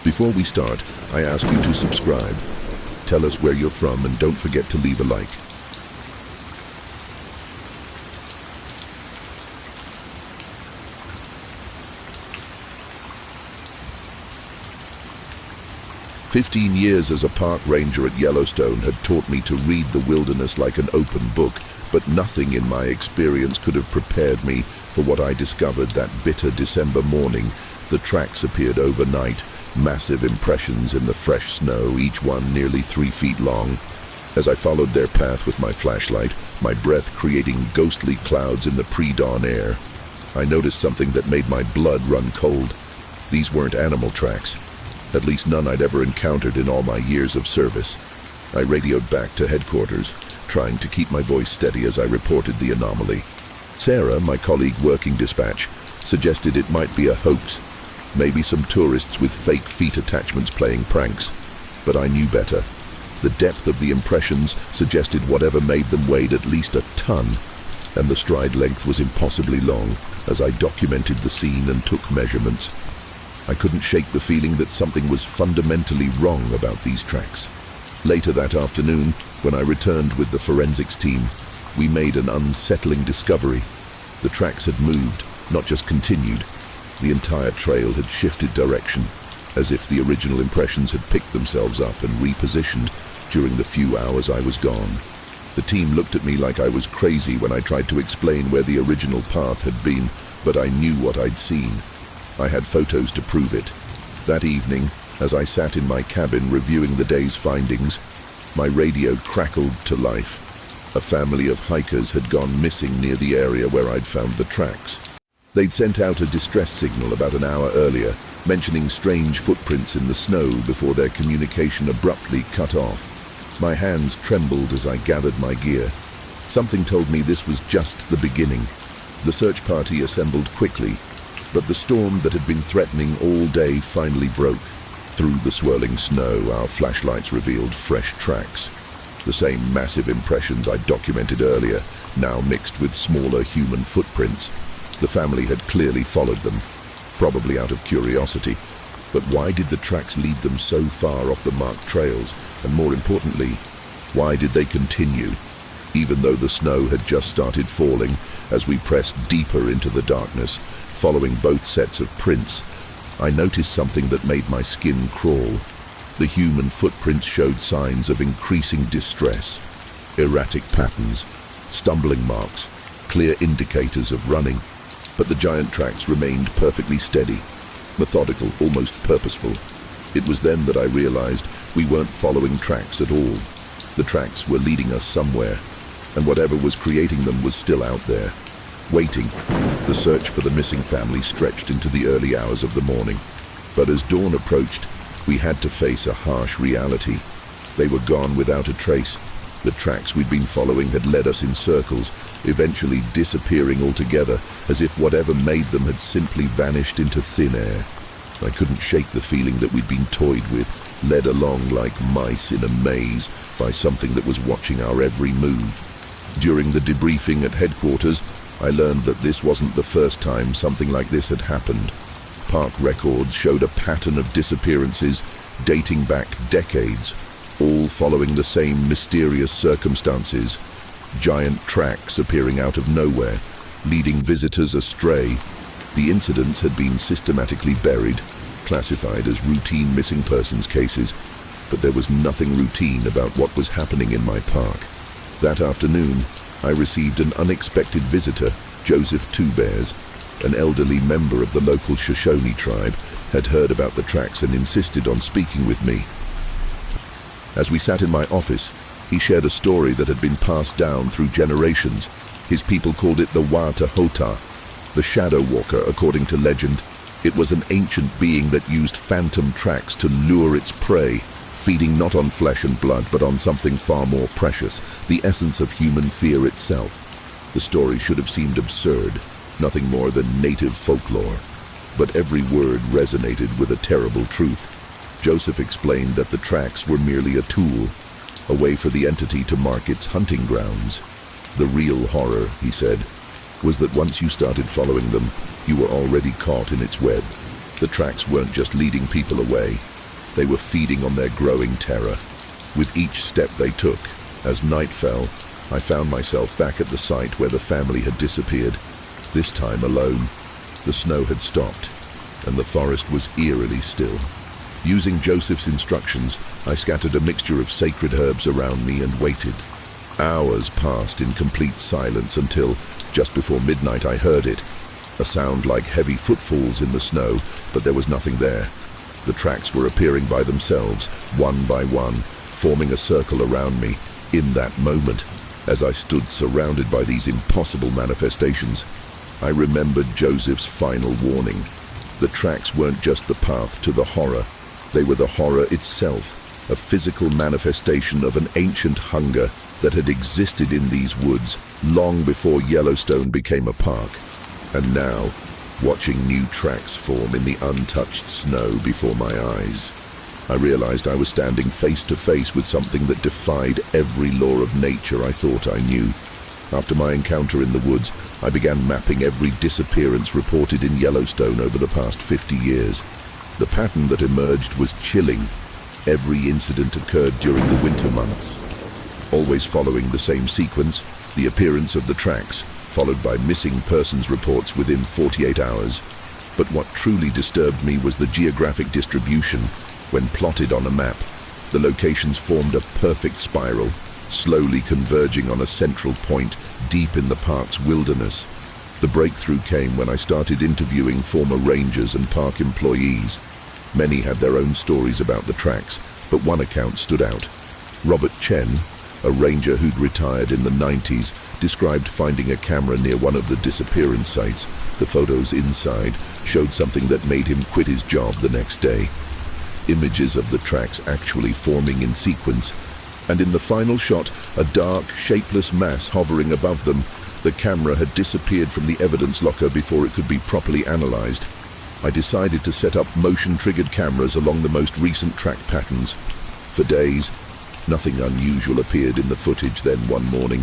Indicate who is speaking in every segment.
Speaker 1: Before we start, I ask you to subscribe. Tell us where you're from and don't forget to leave a like. "15 years as a park ranger at Yellowstone had taught me to read the wilderness like an open book, but nothing in my experience could have prepared me for what I discovered that bitter December morning. The tracks appeared overnight, massive impressions in the fresh snow, each one nearly 3 feet long. As I followed their path with my flashlight, my breath creating ghostly clouds in the pre-dawn air, I noticed something that made my blood run cold. These weren't animal tracks. At least none I'd ever encountered in all my years of service. I radioed back to headquarters, trying to keep my voice steady as I reported the anomaly. Sarah, my colleague working dispatch, suggested it might be a hoax, maybe some tourists with fake feet attachments playing pranks. But I knew better. The depth of the impressions suggested whatever made them weighed at least a ton, and the stride length was impossibly long as I documented the scene and took measurements. I couldn't shake the feeling that something was fundamentally wrong about these tracks. Later that afternoon, when I returned with the forensics team, we made an unsettling discovery. The tracks had moved, not just continued. The entire trail had shifted direction, as if the original impressions had picked themselves up and repositioned during the few hours I was gone. The team looked at me like I was crazy when I tried to explain where the original path had been, but I knew what I'd seen. I had photos to prove it. That evening, as I sat in my cabin reviewing the day's findings, my radio crackled to life. A family of hikers had gone missing near the area where I'd found the tracks. They'd sent out a distress signal about an hour earlier, mentioning strange footprints in the snow before their communication abruptly cut off. My hands trembled as I gathered my gear. Something told me this was just the beginning. The search party assembled quickly, but the storm that had been threatening all day finally broke. Through the swirling snow, our flashlights revealed fresh tracks. The same massive impressions I'd documented earlier, now mixed with smaller human footprints. The family had clearly followed them, probably out of curiosity. But why did the tracks lead them so far off the marked trails? And more importantly, why did they continue? Even though the snow had just started falling, as we pressed deeper into the darkness, following both sets of prints, I noticed something that made my skin crawl. The human footprints showed signs of increasing distress, erratic patterns, stumbling marks, clear indicators of running. But the giant tracks remained perfectly steady, methodical, almost purposeful. It was then that I realized we weren't following tracks at all. The tracks were leading us somewhere, and whatever was creating them was still out there, waiting. The search for the missing family stretched into the early hours of the morning. But as dawn approached, we had to face a harsh reality. They were gone without a trace. The tracks we'd been following had led us in circles, eventually disappearing altogether, as if whatever made them had simply vanished into thin air. I couldn't shake the feeling that we'd been toyed with, led along like mice in a maze by something that was watching our every move. During the debriefing at headquarters, I learned that this wasn't the first time something like this had happened. Park records showed a pattern of disappearances dating back decades, all following the same mysterious circumstances. Giant tracks appearing out of nowhere, leading visitors astray. The incidents had been systematically buried, classified as routine missing persons cases, but there was nothing routine about what was happening in my park. That afternoon, I received an unexpected visitor. Joseph Two Bears, an elderly member of the local Shoshone tribe, had heard about the tracks and insisted on speaking with me. As we sat in my office, he shared a story that had been passed down through generations. His people called it the Wa-Ta-Hota, the Shadow Walker, according to legend. It was an ancient being that used phantom tracks to lure its prey, feeding not on flesh and blood, but on something far more precious, the essence of human fear itself. The story should have seemed absurd, nothing more than native folklore. But every word resonated with a terrible truth. Joseph explained that the tracks were merely a tool, a way for the entity to mark its hunting grounds. The real horror, he said, was that once you started following them, you were already caught in its web. The tracks weren't just leading people away, They were feeding on their growing terror. With each step they took, as night fell, I found myself back at the site where the family had disappeared, this time alone. The snow had stopped, and the forest was eerily still. Using Joseph's instructions, I scattered a mixture of sacred herbs around me and waited. Hours passed in complete silence until, just before midnight, I heard it. A sound like heavy footfalls in the snow, but there was nothing there. The tracks were appearing by themselves, one by one, forming a circle around me. In that moment, as I stood surrounded by these impossible manifestations, I remembered Joseph's final warning. The tracks weren't just the path to the horror. They were the horror itself, a physical manifestation of an ancient hunger that had existed in these woods long before Yellowstone became a park. And now, watching new tracks form in the untouched snow before my eyes, I realized I was standing face to face with something that defied every law of nature I thought I knew. After my encounter in the woods, I began mapping every disappearance reported in Yellowstone over the past 50 years. The pattern that emerged was chilling. Every incident occurred during the winter months, always following the same sequence: the appearance of the tracks, followed by missing persons reports within 48 hours. But what truly disturbed me was the geographic distribution. When plotted on a map, the locations formed a perfect spiral, slowly converging on a central point deep in the park's wilderness. The breakthrough came when I started interviewing former rangers and park employees. Many had their own stories about the tracks, but one account stood out. Robert Chen, a ranger who'd retired in the 90s, described finding a camera near one of the disappearance sites. The photos inside showed something that made him quit his job the next day. Images of the tracks actually forming in sequence, and in the final shot, a dark, shapeless mass hovering above them. The camera had disappeared from the evidence locker before it could be properly analyzed. I decided to set up motion-triggered cameras along the most recent track patterns. For days, nothing unusual appeared in the footage. Then one morning,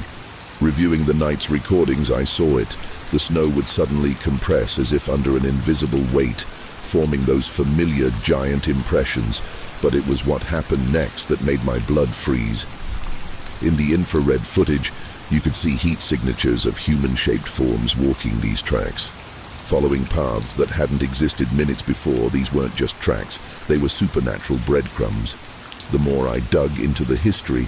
Speaker 1: reviewing the night's recordings, I saw it. The snow would suddenly compress as if under an invisible weight, forming those familiar giant impressions. But it was what happened next that made my blood freeze. In the infrared footage, you could see heat signatures of human-shaped forms walking these tracks, following paths that hadn't existed minutes before. These weren't just tracks, they were supernatural breadcrumbs. The more I dug into the history,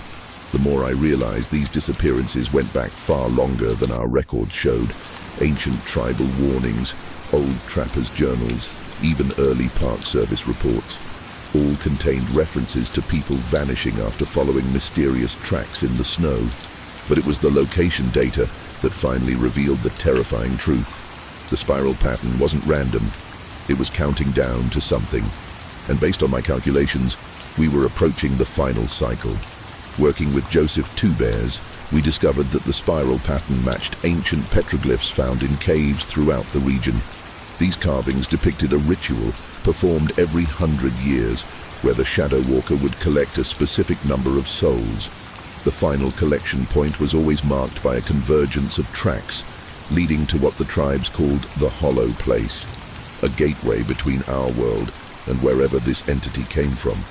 Speaker 1: the more I realized these disappearances went back far longer than our records showed. Ancient tribal warnings, old trappers' journals, even early Park Service reports, all contained references to people vanishing after following mysterious tracks in the snow. But it was the location data that finally revealed the terrifying truth. The spiral pattern wasn't random. It was counting down to something. And based on my calculations, we were approaching the final cycle. Working with Joseph Two Bears, we discovered that the spiral pattern matched ancient petroglyphs found in caves throughout the region. These carvings depicted a ritual performed every 100 years, where the Shadow Walker would collect a specific number of souls. The final collection point was always marked by a convergence of tracks, leading to what the tribes called the Hollow Place, a gateway between our world and wherever this entity came from.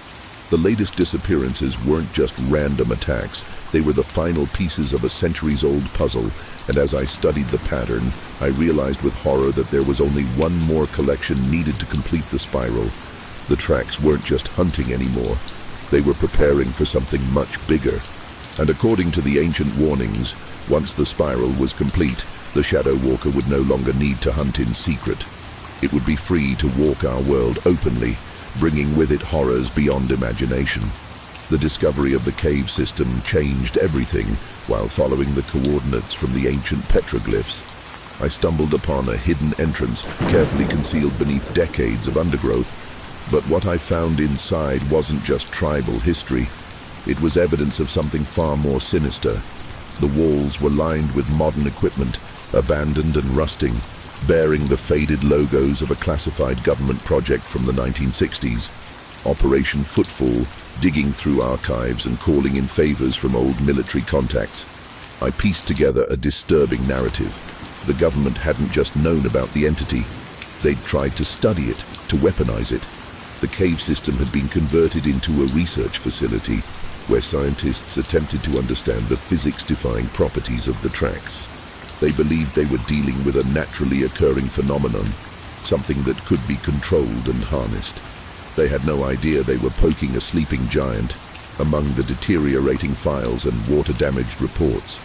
Speaker 1: The latest disappearances weren't just random attacks, they were the final pieces of a centuries-old puzzle, and as I studied the pattern, I realized with horror that there was only one more collection needed to complete the spiral. The tracks weren't just hunting anymore, they were preparing for something much bigger. And according to the ancient warnings, once the spiral was complete, the Shadow Walker would no longer need to hunt in secret. It would be free to walk our world openly, bringing with it horrors beyond imagination. The discovery of the cave system changed everything. While following the coordinates from the ancient petroglyphs, I stumbled upon a hidden entrance carefully concealed beneath decades of undergrowth. But what I found inside wasn't just tribal history. It was evidence of something far more sinister. The walls were lined with modern equipment, abandoned and rusting, bearing the faded logos of a classified government project from the 1960s. Operation Footfall, digging through archives and calling in favors from old military contacts. I pieced together a disturbing narrative. The government hadn't just known about the entity. They'd tried to study it, to weaponize it. The cave system had been converted into a research facility where scientists attempted to understand the physics-defying properties of the tracks. They believed they were dealing with a naturally occurring phenomenon, something that could be controlled and harnessed. They had no idea they were poking a sleeping giant among the deteriorating files and water-damaged reports.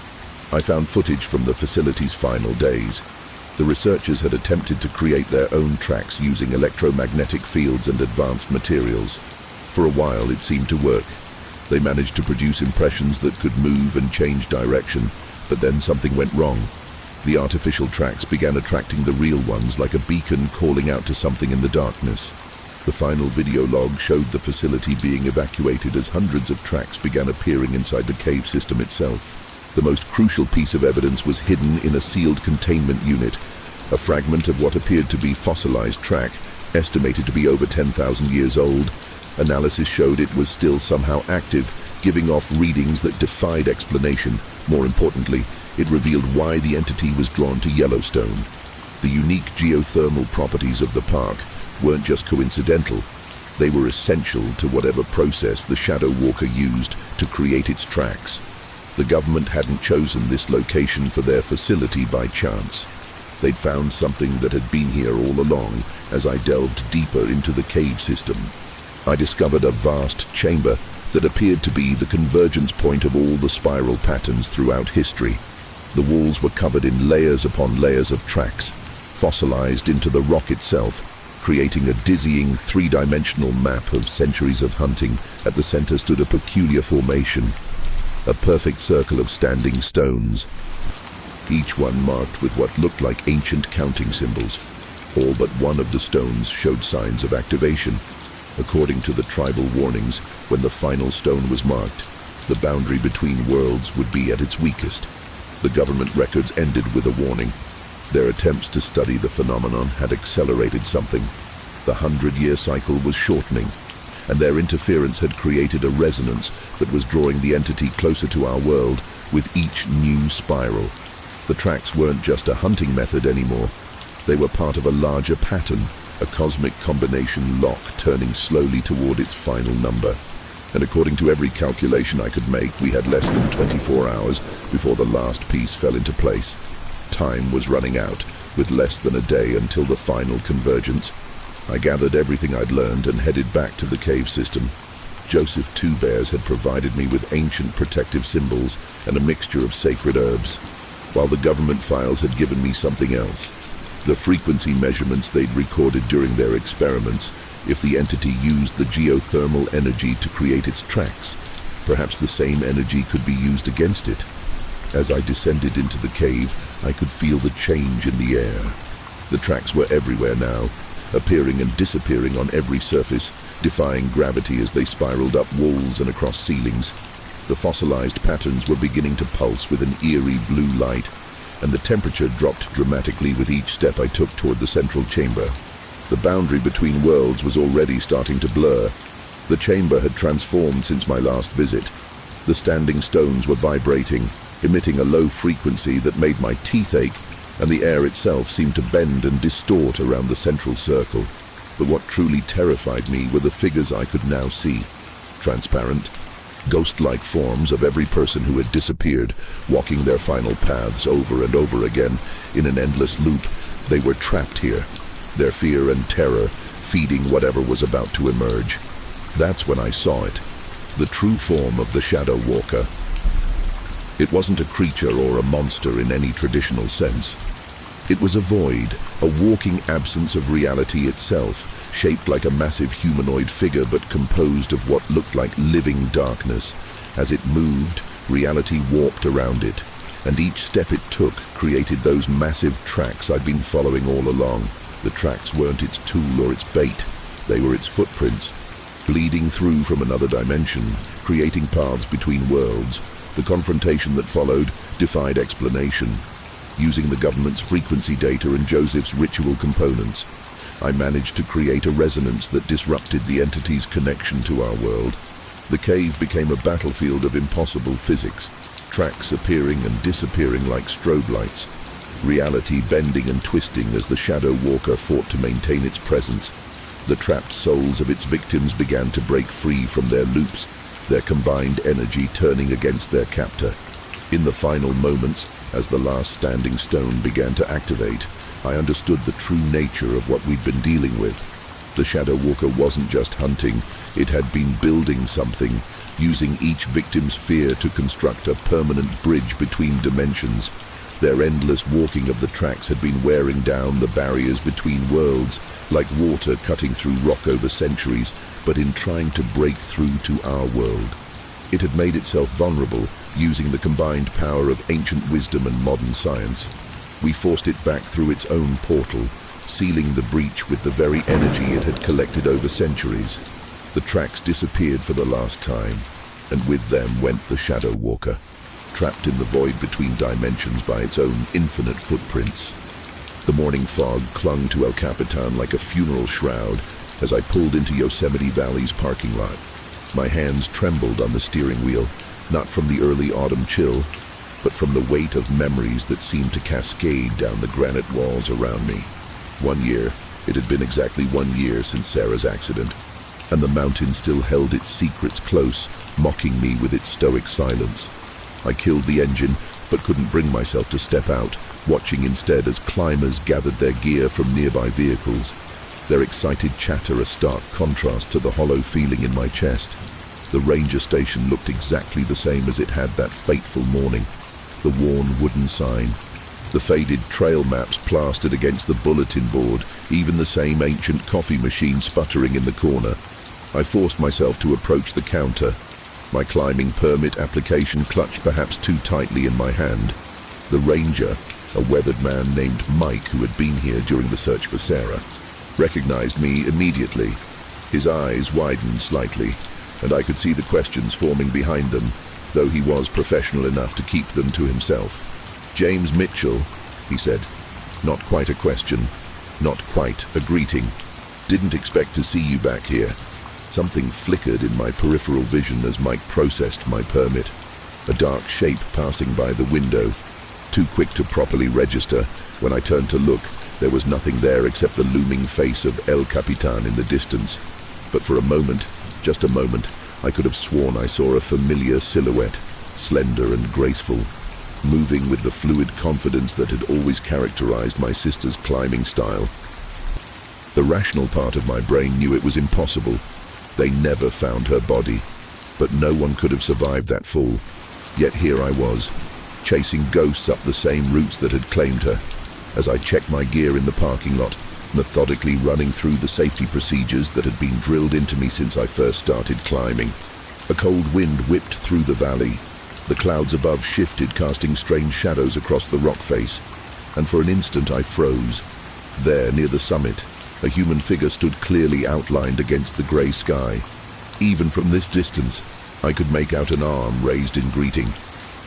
Speaker 1: I found footage from the facility's final days. The researchers had attempted to create their own tracks using electromagnetic fields and advanced materials. For a while, it seemed to work. They managed to produce impressions that could move and change direction, but then something went wrong. The artificial tracks began attracting the real ones like a beacon calling out to something in the darkness. The final video log showed the facility being evacuated as hundreds of tracks began appearing inside the cave system itself. The most crucial piece of evidence was hidden in a sealed containment unit, a fragment of what appeared to be fossilized track, estimated to be over 10,000 years old. Analysis showed it was still somehow active, giving off readings that defied explanation. More importantly, it revealed why the entity was drawn to Yellowstone. The unique geothermal properties of the park weren't just coincidental. They were essential to whatever process the Shadow Walker used to create its tracks. The government hadn't chosen this location for their facility by chance. They'd found something that had been here all along as I delved deeper into the cave system. I discovered a vast chamber that appeared to be the convergence point of all the spiral patterns throughout history. The walls were covered in layers upon layers of tracks, fossilized into the rock itself, creating a dizzying three-dimensional map of centuries of hunting. At the center stood a peculiar formation, a perfect circle of standing stones, each one marked with what looked like ancient counting symbols. All but one of the stones showed signs of activation. According to the tribal warnings, when the final stone was marked, the boundary between worlds would be at its weakest. The government records ended with a warning. Their attempts to study the phenomenon had accelerated something. The 100-year cycle was shortening, and their interference had created a resonance that was drawing the entity closer to our world with each new spiral. The tracks weren't just a hunting method anymore. They were part of a larger pattern, a cosmic combination lock turning slowly toward its final number. And according to every calculation I could make, we had less than 24 hours before the last piece fell into place. Time was running out, with less than a day until the final convergence. I gathered everything I'd learned and headed back to the cave system. Joseph Two Bears had provided me with ancient protective symbols and a mixture of sacred herbs, while the government files had given me something else. The frequency measurements they'd recorded during their experiments. If the entity used the geothermal energy to create its tracks, perhaps the same energy could be used against it. As I descended into the cave, I could feel the change in the air. The tracks were everywhere now, appearing and disappearing on every surface, defying gravity as they spiraled up walls and across ceilings. The fossilized patterns were beginning to pulse with an eerie blue light, and the temperature dropped dramatically with each step I took toward the central chamber. The boundary between worlds was already starting to blur. The chamber had transformed since my last visit. The standing stones were vibrating, emitting a low frequency that made my teeth ache, and the air itself seemed to bend and distort around the central circle. But what truly terrified me were the figures I could now see. Transparent, ghost-like forms of every person who had disappeared, walking their final paths over and over again in an endless loop. They were trapped here, their fear and terror feeding whatever was about to emerge. That's when I saw it, the true form of the Shadow Walker. It wasn't a creature or a monster in any traditional sense. It was a void, a walking absence of reality itself, shaped like a massive humanoid figure but composed of what looked like living darkness. As it moved, reality warped around it, and each step it took created those massive tracks I'd been following all along. The tracks weren't its tool or its bait, they were its footprints, bleeding through from another dimension, creating paths between worlds. The confrontation that followed defied explanation. Using the government's frequency data and Joseph's ritual components, I managed to create a resonance that disrupted the entity's connection to our world. The cave became a battlefield of impossible physics, tracks appearing and disappearing like strobe lights, reality bending and twisting as the Shadow Walker fought to maintain its presence. The trapped souls of its victims began to break free from their loops, their combined energy turning against their captor. In the final moments, as the last standing stone began to activate, I understood the true nature of what we'd been dealing with. The Shadow Walker wasn't just hunting, it had been building something, using each victim's fear to construct a permanent bridge between dimensions. Their endless walking of the tracks had been wearing down the barriers between worlds, like water cutting through rock over centuries, but in trying to break through to our world. It had made itself vulnerable, using the combined power of ancient wisdom and modern science. We forced it back through its own portal, sealing the breach with the very energy it had collected over centuries. The tracks disappeared for the last time, and with them went the Shadow Walker, trapped in the void between dimensions by its own infinite footprints. The morning fog clung to El Capitan like a funeral shroud as I pulled into Yosemite Valley's parking lot. My hands trembled on the steering wheel, not from the early autumn chill, but from the weight of memories that seemed to cascade down the granite walls around me. 1 year, it had been exactly 1 year since Sarah's accident, and the mountain still held its secrets close, mocking me with its stoic silence. I killed the engine, but couldn't bring myself to step out, watching instead as climbers gathered their gear from nearby vehicles. Their excited chatter a stark contrast to the hollow feeling in my chest. The ranger station looked exactly the same as it had that fateful morning. The worn wooden sign, the faded trail maps plastered against the bulletin board, even the same ancient coffee machine sputtering in the corner. I forced myself to approach the counter, my climbing permit application clutched perhaps too tightly in my hand. The ranger, a weathered man named Mike who had been here during the search for Sarah, recognized me immediately. His eyes widened slightly, and I could see the questions forming behind them, though he was professional enough to keep them to himself. "James Mitchell," he said. "Not quite a question, not quite a greeting. Didn't expect to see you back here." Something flickered in my peripheral vision as Mike processed my permit. A dark shape passing by the window. Too quick to properly register, when I turned to look, there was nothing there except the looming face of El Capitan in the distance. But for a moment, just a moment, I could have sworn I saw a familiar silhouette, slender and graceful, moving with the fluid confidence that had always characterized my sister's climbing style. The rational part of my brain knew it was impossible. They never found her body, but no one could have survived that fall. Yet here I was, chasing ghosts up the same routes that had claimed her. As I checked my gear in the parking lot, methodically running through the safety procedures that had been drilled into me since I first started climbing. A cold wind whipped through the valley. The clouds above shifted, casting strange shadows across the rock face, and for an instant I froze. There, near the summit, a human figure stood clearly outlined against the grey sky. Even from this distance, I could make out an arm raised in greeting,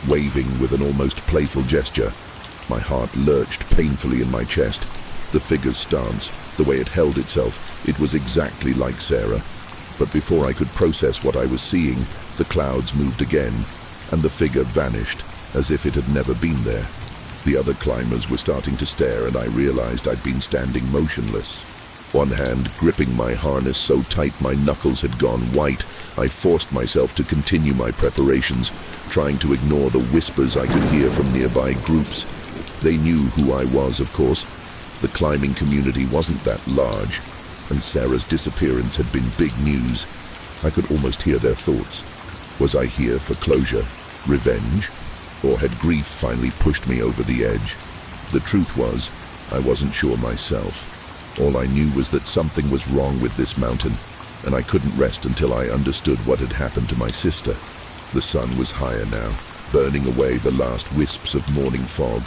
Speaker 1: waving with an almost playful gesture. My heart lurched painfully in my chest. The figure's stance, the way it held itself, it was exactly like Sarah. But before I could process what I was seeing, the clouds moved again, and the figure vanished, as if it had never been there. The other climbers were starting to stare, and I realized I'd been standing motionless. One hand gripping my harness so tight my knuckles had gone white, I forced myself to continue my preparations, trying to ignore the whispers I could hear from nearby groups. They knew who I was, of course. The climbing community wasn't that large, and Sarah's disappearance had been big news. I could almost hear their thoughts. Was I here for closure, revenge, or had grief finally pushed me over the edge? The truth was, I wasn't sure myself. All I knew was that something was wrong with this mountain, and I couldn't rest until I understood what had happened to my sister. The sun was higher now, burning away the last wisps of morning fog,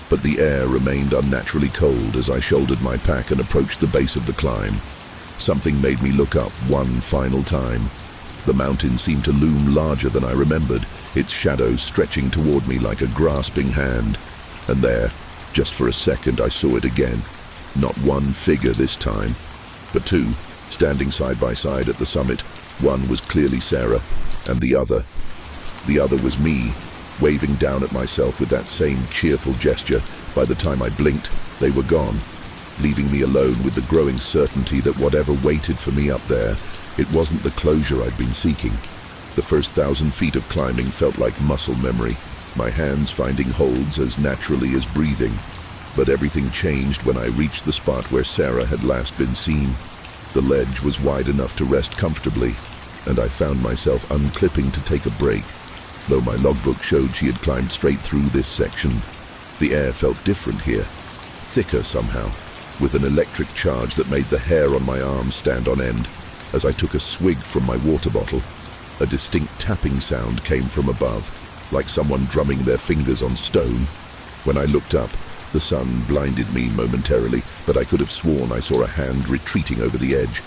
Speaker 1: but the air remained unnaturally cold as I shouldered my pack and approached the base of the climb. Something made me look up one final time. The mountain seemed to loom larger than I remembered, its shadow stretching toward me like a grasping hand. And there, just for a second, I saw it again. Not one figure this time, but two, standing side by side at the summit. One was clearly Sarah, and the other was me, waving down at myself with that same cheerful gesture. By the time I blinked, they were gone. leaving me alone with the growing certainty that whatever waited for me up there, it wasn't the closure I'd been seeking. The first 1,000 feet of climbing felt like muscle memory, my hands finding holds as naturally as breathing. But everything changed when I reached the spot where Sarah had last been seen. The ledge was wide enough to rest comfortably, and I found myself unclipping to take a break. Though my logbook showed she had climbed straight through this section, the air felt different here, thicker somehow, with an electric charge that made the hair on my arms stand on end. As I took a swig from my water bottle, a distinct tapping sound came from above, like someone drumming their fingers on stone. When I looked up, the sun blinded me momentarily, but I could have sworn I saw a hand retreating over the edge.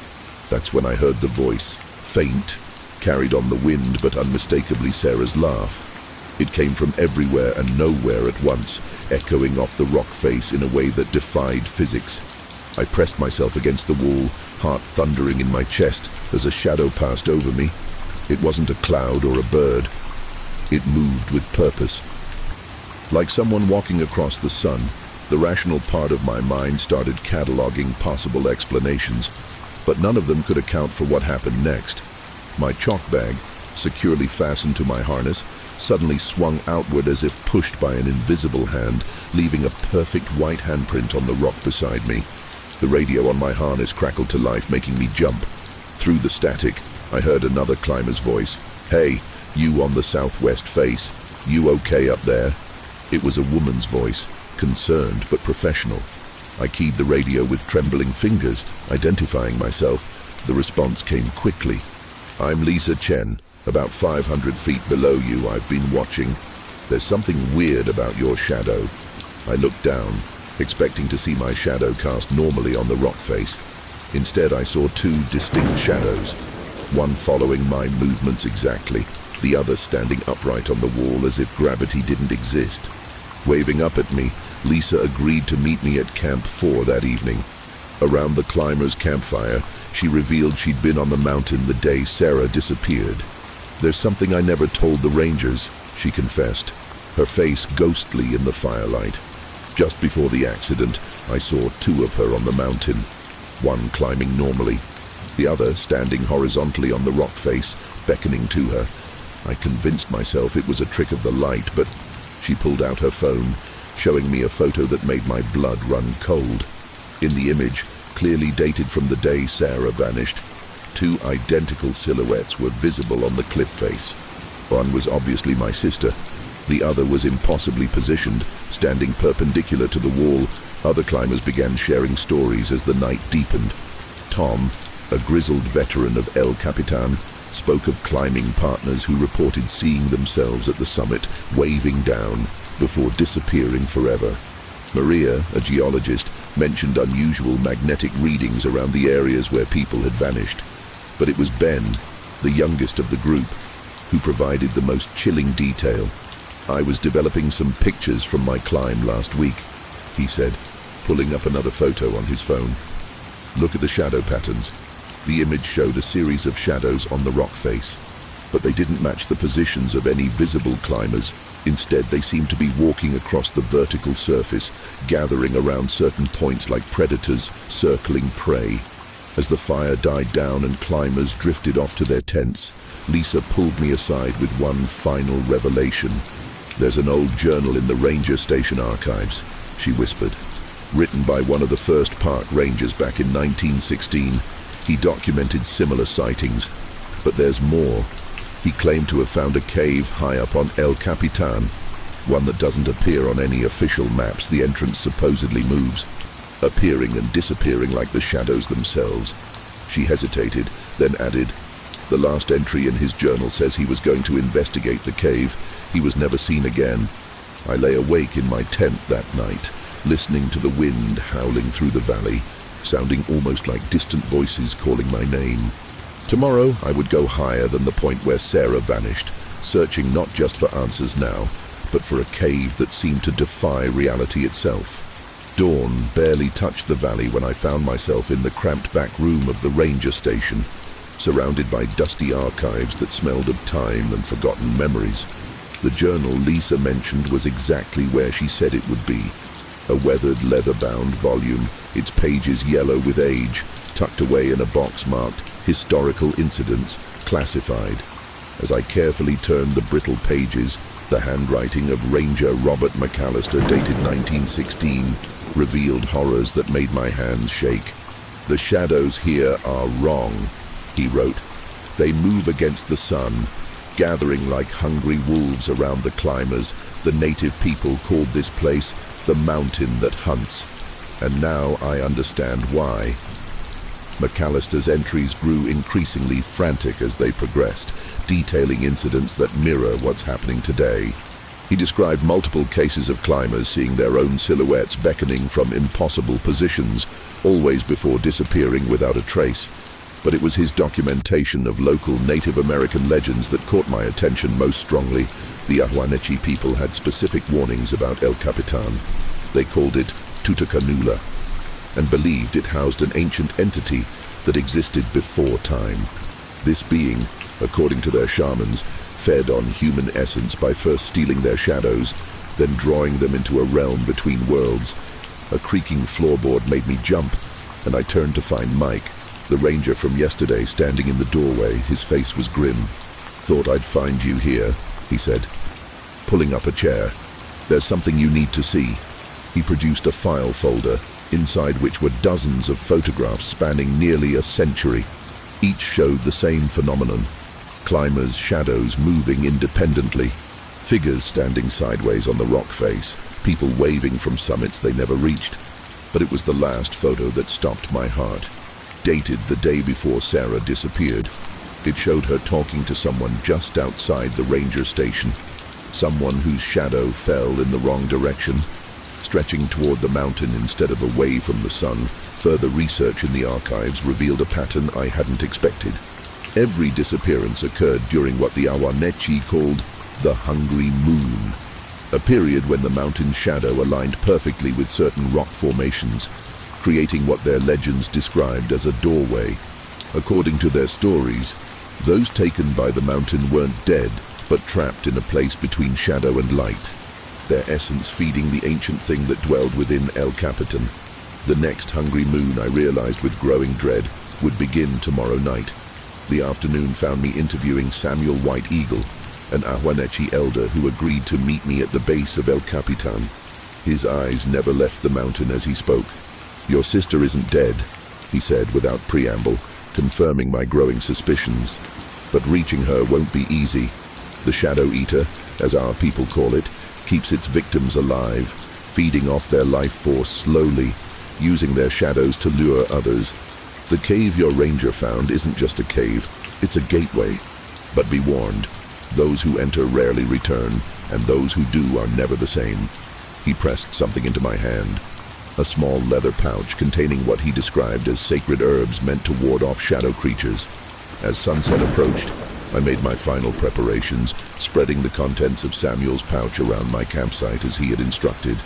Speaker 1: That's when I heard the voice, faint, carried on the wind but unmistakably Sarah's laugh. It came from everywhere and nowhere at once, echoing off the rock face in a way that defied physics. I pressed myself against the wall, heart thundering in my chest as a shadow passed over me. It wasn't a cloud or a bird. It moved with purpose. Like someone walking across the sun, the rational part of my mind started cataloging possible explanations, but none of them could account for what happened next. My chalk bag, securely fastened to my harness, suddenly swung outward as if pushed by an invisible hand, leaving a perfect white handprint on the rock beside me. The radio on my harness crackled to life, making me jump. Through the static, I heard another climber's voice. "Hey, you on the southwest face. You okay up there?" It was a woman's voice, concerned but professional. I keyed the radio with trembling fingers, identifying myself. The response came quickly. "I'm Lisa Chen. About 500 feet below you, I've been watching. There's something weird about your shadow." I looked down, expecting to see my shadow cast normally on the rock face. Instead, I saw two distinct shadows, one following my movements exactly, the other standing upright on the wall as if gravity didn't exist. Waving up at me, Lisa agreed to meet me at Camp 4 that evening. Around the climbers' campfire, she revealed she'd been on the mountain the day Sarah disappeared. "There's something I never told the rangers," she confessed, her face ghostly in the firelight. "Just before the accident, I saw two of her on the mountain, one climbing normally, the other standing horizontally on the rock face, beckoning to her. I convinced myself it was a trick of the light, but..." She pulled out her phone, showing me a photo that made my blood run cold. In the image, clearly dated from the day Sarah vanished, two identical silhouettes were visible on the cliff face. One was obviously my sister. The other was impossibly positioned, standing perpendicular to the wall. Other climbers began sharing stories as the night deepened. Tom, a grizzled veteran of El Capitan, spoke of climbing partners who reported seeing themselves at the summit, waving down, before disappearing forever. Maria, a geologist, mentioned unusual magnetic readings around the areas where people had vanished. But it was Ben, the youngest of the group, who provided the most chilling detail. "I was developing some pictures from my climb last week," he said, pulling up another photo on his phone. "Look at the shadow patterns." The image showed a series of shadows on the rock face, but they didn't match the positions of any visible climbers. Instead, they seemed to be walking across the vertical surface, gathering around certain points like predators circling prey. As the fire died down and climbers drifted off to their tents, Lisa pulled me aside with one final revelation. "There's an old journal in the ranger station archives," she whispered. "Written by one of the first park rangers back in 1916. He documented similar sightings. But there's more. He claimed to have found a cave high up on El Capitan, one that doesn't appear on any official maps. The entrance supposedly moves, appearing and disappearing like the shadows themselves." She hesitated, then added, "The last entry in his journal says he was going to investigate the cave. He was never seen again." I lay awake in my tent that night, listening to the wind howling through the valley, sounding almost like distant voices calling my name. Tomorrow, I would go higher than the point where Sarah vanished, searching not just for answers now, but for a cave that seemed to defy reality itself. Dawn barely touched the valley when I found myself in the cramped back room of the ranger station, surrounded by dusty archives that smelled of time and forgotten memories. The journal Lisa mentioned was exactly where she said it would be. A weathered, leather-bound volume, its pages yellow with age, tucked away in a box marked Historical Incidents, Classified. As I carefully turned the brittle pages, the handwriting of Ranger Robert McAllister, dated 1916, revealed horrors that made my hands shake. "The shadows here are wrong," he wrote. "They move against the sun, gathering like hungry wolves around the climbers. The native people called this place the mountain that hunts. And now I understand why." McAllister's entries grew increasingly frantic as they progressed, detailing incidents that mirror what's happening today. He described multiple cases of climbers seeing their own silhouettes beckoning from impossible positions, always before disappearing without a trace. But it was his documentation of local Native American legends that caught my attention most strongly. The Ahwahnechee people had specific warnings about El Capitan. They called it Tutakanula, and believed it housed an ancient entity that existed before time. This being, according to their shamans, fed on human essence by first stealing their shadows, then drawing them into a realm between worlds. A creaking floorboard made me jump, and I turned to find Mike, the ranger from yesterday, standing in the doorway. His face was grim. "Thought I'd find you here," he said, pulling up a chair. "There's something you need to see." He produced a file folder, inside which were dozens of photographs spanning nearly a century. Each showed the same phenomenon: climbers' shadows moving independently, figures standing sideways on the rock face, people waving from summits they never reached. But it was the last photo that stopped my heart. Dated the day before Sarah disappeared. It showed her talking to someone just outside the ranger station, someone whose shadow fell in the wrong direction, stretching toward the mountain instead of away from the sun. Further research in the archives revealed a pattern I hadn't expected. Every disappearance occurred during what the Ahwahnechee called the Hungry Moon, a period when the mountain's shadow aligned perfectly with certain rock formations, creating what their legends described as a doorway. According to their stories, those taken by the mountain weren't dead, but trapped in a place between shadow and light, their essence feeding the ancient thing that dwelled within El Capitan. The next hungry moon, I realized with growing dread, would begin tomorrow night. The afternoon found me interviewing Samuel White Eagle, an Ahwahnechee elder who agreed to meet me at the base of El Capitan. His eyes never left the mountain as he spoke. "Your sister isn't dead," he said without preamble, confirming my growing suspicions. "But reaching her won't be easy. The Shadow Eater, as our people call it, keeps its victims alive, feeding off their life force slowly, using their shadows to lure others. The cave your ranger found isn't just a cave, it's a gateway. But be warned, those who enter rarely return, and those who do are never the same." He pressed something into my hand, a small leather pouch containing what he described as sacred herbs meant to ward off shadow creatures. As sunset approached, I made my final preparations, spreading the contents of Samuel's pouch around my campsite as he had instructed.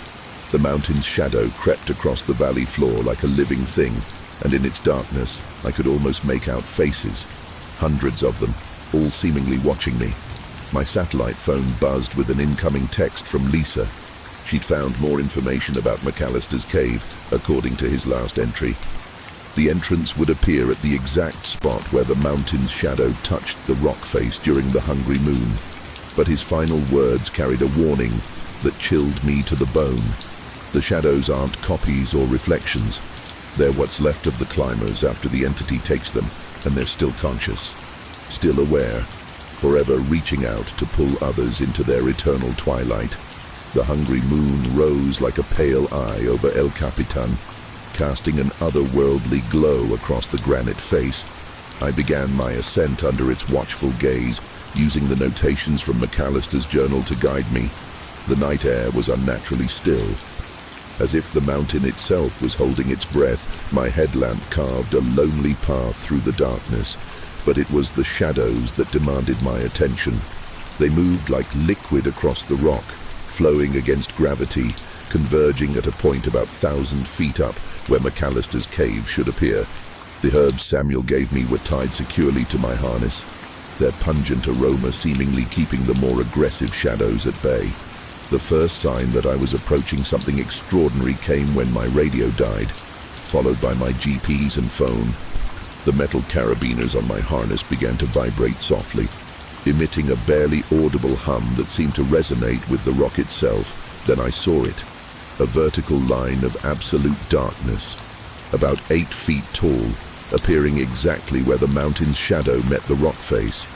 Speaker 1: The mountain's shadow crept across the valley floor like a living thing, and in its darkness, I could almost make out faces, hundreds of them, all seemingly watching me. My satellite phone buzzed with an incoming text from Lisa. She'd found more information about McAllister's cave, according to his last entry. The entrance would appear at the exact spot where the mountain's shadow touched the rock face during the hungry moon. But his final words carried a warning that chilled me to the bone. The shadows aren't copies or reflections. They're what's left of the climbers after the entity takes them, and they're still conscious, still aware, forever reaching out to pull others into their eternal twilight. The hungry moon rose like a pale eye over El Capitan, casting an otherworldly glow across the granite face. I began my ascent under its watchful gaze, using the notations from McAllister's journal to guide me. The night air was unnaturally still. As if the mountain itself was holding its breath, my headlamp carved a lonely path through the darkness, but it was the shadows that demanded my attention. They moved like liquid across the rock, flowing against gravity, converging at a point about 1,000 feet up where McAllister's cave should appear. The herbs Samuel gave me were tied securely to my harness, their pungent aroma seemingly keeping the more aggressive shadows at bay. The first sign that I was approaching something extraordinary came when my radio died, followed by my GPS and phone. The metal carabiners on my harness began to vibrate softly, emitting a barely audible hum that seemed to resonate with the rock itself. Then I saw it, a vertical line of absolute darkness, about 8 feet tall, appearing exactly where the mountain's shadow met the rock face.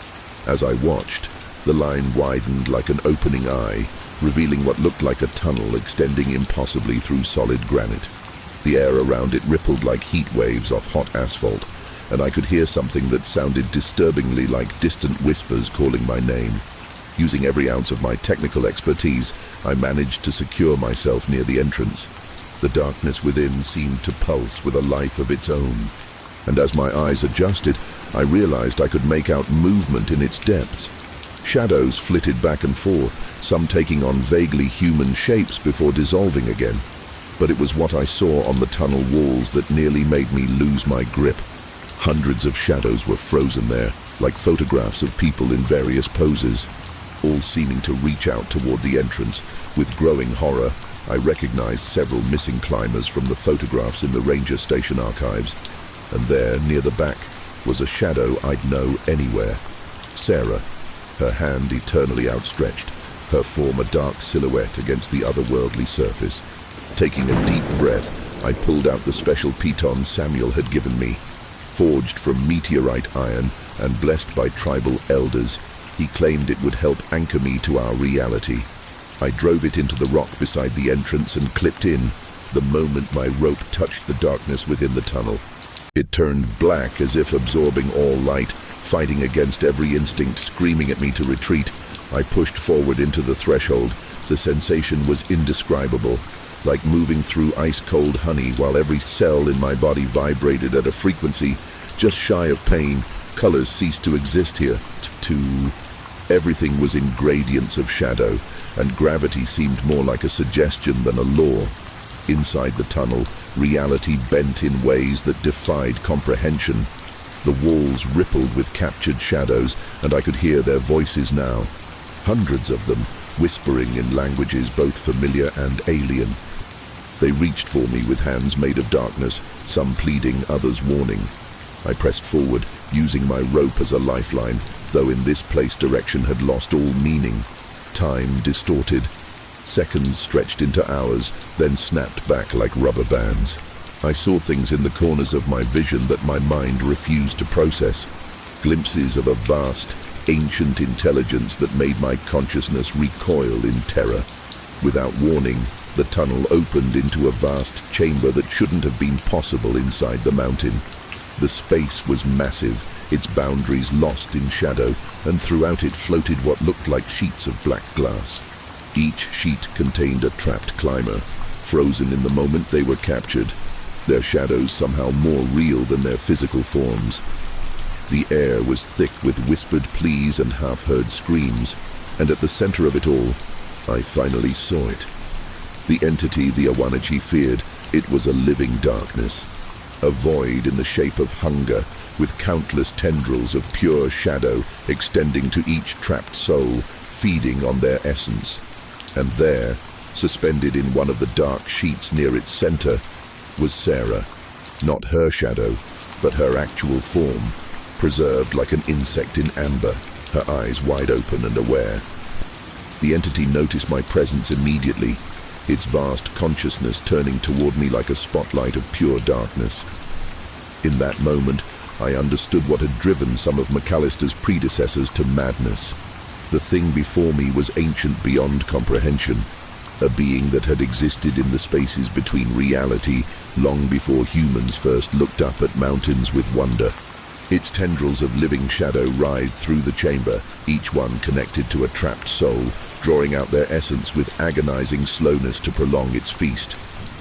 Speaker 1: As I watched, the line widened like an opening eye, revealing what looked like a tunnel extending impossibly through solid granite. The air around it rippled like heat waves off hot asphalt, and I could hear something that sounded disturbingly like distant whispers calling my name. Using every ounce of my technical expertise, I managed to secure myself near the entrance. The darkness within seemed to pulse with a life of its own, and as my eyes adjusted, I realized I could make out movement in its depths. Shadows flitted back and forth, some taking on vaguely human shapes before dissolving again. But it was what I saw on the tunnel walls that nearly made me lose my grip. Hundreds of shadows were frozen there, like photographs of people in various poses, all seeming to reach out toward the entrance. With growing horror, I recognized several missing climbers from the photographs in the ranger station archives, and there, near the back, was a shadow I'd know anywhere. Sarah, her hand eternally outstretched, her form a dark silhouette against the otherworldly surface. Taking a deep breath, I pulled out the special piton Samuel had given me. Forged from meteorite iron and blessed by tribal elders, he claimed it would help anchor me to our reality. I drove it into the rock beside the entrance and clipped in, the moment my rope touched the darkness within the tunnel. It turned black as if absorbing all light, fighting against every instinct, screaming at me to retreat. I pushed forward into the threshold. The sensation was indescribable, like moving through ice-cold honey while every cell in my body vibrated at a frequency just shy of pain. Colors ceased to exist here. Everything was in gradients of shadow, and gravity seemed more like a suggestion than a law. Inside the tunnel, reality bent in ways that defied comprehension. The walls rippled with captured shadows, and I could hear their voices now. Hundreds of them, whispering in languages both familiar and alien. They reached for me with hands made of darkness, some pleading, others warning. I pressed forward, using my rope as a lifeline, though in this place direction had lost all meaning. Time distorted. Seconds stretched into hours, then snapped back like rubber bands. I saw things in the corners of my vision that my mind refused to process. Glimpses of a vast, ancient intelligence that made my consciousness recoil in terror. Without warning, the tunnel opened into a vast chamber that shouldn't have been possible inside the mountain. The space was massive, its boundaries lost in shadow, and throughout it floated what looked like sheets of black glass. Each sheet contained a trapped climber, frozen in the moment they were captured, their shadows somehow more real than their physical forms. The air was thick with whispered pleas and half-heard screams, and at the center of it all, I finally saw it. The entity the Awanachi feared, it was a living darkness. A void in the shape of hunger, with countless tendrils of pure shadow extending to each trapped soul, feeding on their essence. And there, suspended in one of the dark sheets near its center, was Sarah. Not her shadow, but her actual form, preserved like an insect in amber, her eyes wide open and aware. The entity noticed my presence immediately, its vast consciousness turning toward me like a spotlight of pure darkness. In that moment, I understood what had driven some of McAllister's predecessors to madness. The thing before me was ancient beyond comprehension, a being that had existed in the spaces between reality long before humans first looked up at mountains with wonder. Its tendrils of living shadow writhed through the chamber, each one connected to a trapped soul, drawing out their essence with agonizing slowness to prolong its feast.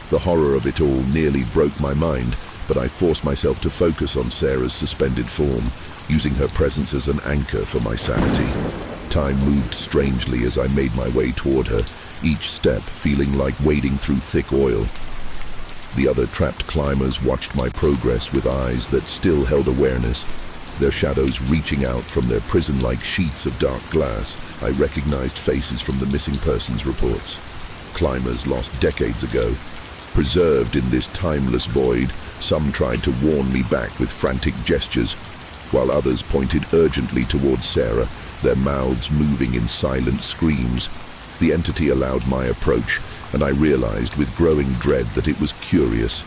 Speaker 1: The horror of it all nearly broke my mind, but I forced myself to focus on Sarah's suspended form, using her presence as an anchor for my sanity. Time moved strangely as I made my way toward her, each step feeling like wading through thick oil. The other trapped climbers watched my progress with eyes that still held awareness, their shadows reaching out from their prison-like sheets of dark glass. I recognized faces from the missing persons reports. Climbers lost decades ago. Preserved in this timeless void, some tried to warn me back with frantic gestures, while others pointed urgently towards Sarah, their mouths moving in silent screams. The entity allowed my approach, and I realized with growing dread that it was curious.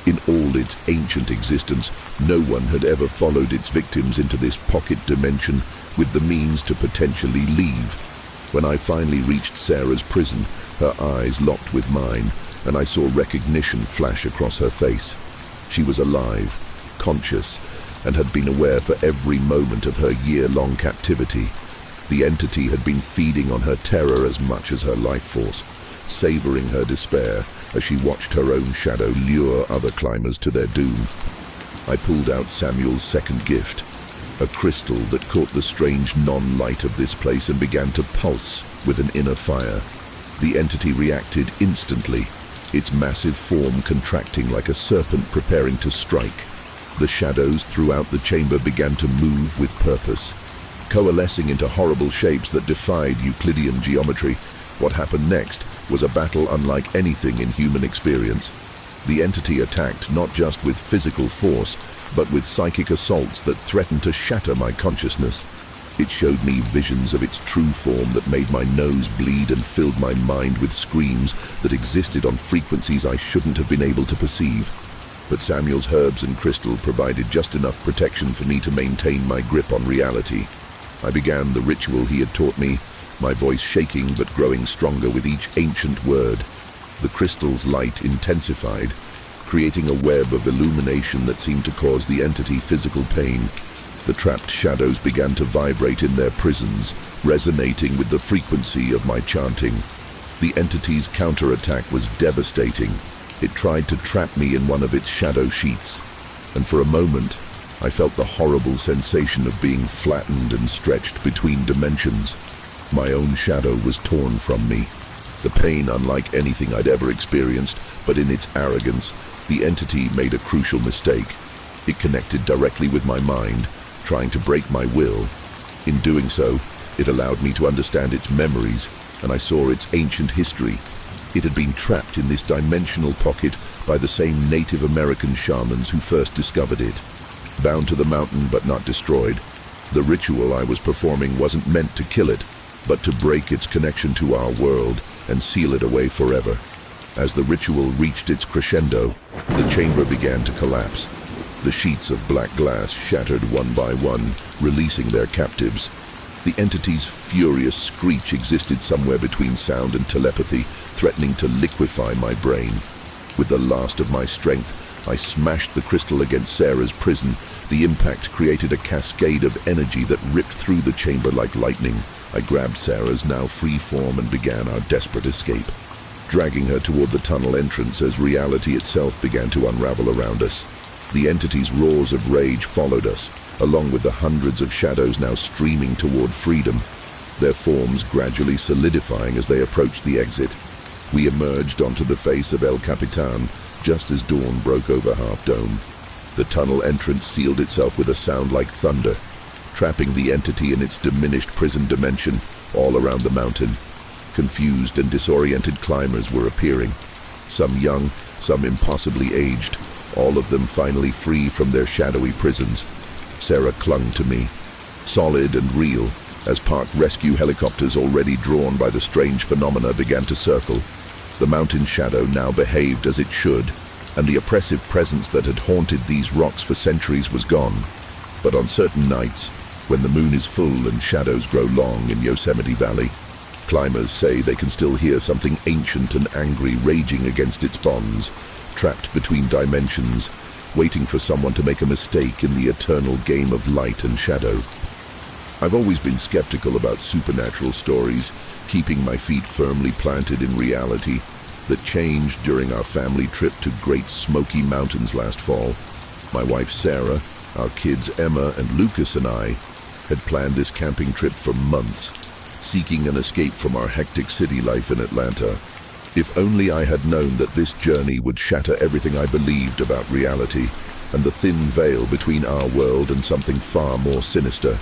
Speaker 1: In all its ancient existence, no one had ever followed its victims into this pocket dimension with the means to potentially leave. When I finally reached Sarah's prison, her eyes locked with mine, and I saw recognition flash across her face. She was alive, conscious, and had been aware for every moment of her year-long captivity. The entity had been feeding on her terror as much as her life force, savoring her despair as she watched her own shadow lure other climbers to their doom. I pulled out Samuel's second gift, a crystal that caught the strange non-light of this place and began to pulse with an inner fire. The entity reacted instantly, its massive form contracting like a serpent preparing to strike. The shadows throughout the chamber began to move with purpose, coalescing into horrible shapes that defied Euclidean geometry. What happened next was a battle unlike anything in human experience. The entity attacked not just with physical force, but with psychic assaults that threatened to shatter my consciousness. It showed me visions of its true form that made my nose bleed and filled my mind with screams that existed on frequencies I shouldn't have been able to perceive. But Samuel's herbs and crystal provided just enough protection for me to maintain my grip on reality. I began the ritual he had taught me, my voice shaking but growing stronger with each ancient word. The crystal's light intensified, creating a web of illumination that seemed to cause the entity physical pain. The trapped shadows began to vibrate in their prisons, resonating with the frequency of my chanting. The entity's counterattack was devastating. It tried to trap me in one of its shadow sheets, and for a moment, I felt the horrible sensation of being flattened and stretched between dimensions. My own shadow was torn from me. The pain unlike anything I'd ever experienced, but in its arrogance, the entity made a crucial mistake. It connected directly with my mind, trying to break my will. In doing so, it allowed me to understand its memories, and I saw its ancient history. It had been trapped in this dimensional pocket by the same Native American shamans who first discovered it. Bound to the mountain but not destroyed, the ritual I was performing wasn't meant to kill it, but to break its connection to our world and seal it away forever. As the ritual reached its crescendo, the chamber began to collapse. The sheets of black glass shattered one by one, releasing their captives. The entity's furious screech existed somewhere between sound and telepathy, threatening to liquefy my brain. With the last of my strength, I smashed the crystal against Sarah's prison. The impact created a cascade of energy that ripped through the chamber like lightning. I grabbed Sarah's now free form and began our desperate escape, dragging her toward the tunnel entrance as reality itself began to unravel around us. The entity's roars of rage followed us, along with the hundreds of shadows now streaming toward freedom, their forms gradually solidifying as they approached the exit. We emerged onto the face of El Capitan just as dawn broke over Half Dome. The tunnel entrance sealed itself with a sound like thunder, trapping the entity in its diminished prison dimension all around the mountain. Confused and disoriented climbers were appearing, some young, some impossibly aged, all of them finally free from their shadowy prisons. Sarah clung to me, solid and real, as park rescue helicopters already drawn by the strange phenomena began to circle. The mountain shadow now behaved as it should, and the oppressive presence that had haunted these rocks for centuries was gone. But on certain nights, when the moon is full and shadows grow long in Yosemite Valley, climbers say they can still hear something ancient and angry raging against its bonds, trapped between dimensions, waiting for someone to make a mistake in the eternal game of light and shadow. I've always been skeptical about supernatural stories, keeping my feet firmly planted in reality, that changed during our family trip to Great Smoky Mountains last fall. My wife Sarah, our kids Emma and Lucas and I had planned this camping trip for months, seeking an escape from our hectic city life in Atlanta. If only I had known that this journey would shatter everything I believed about reality and the thin veil between our world and something far more sinister.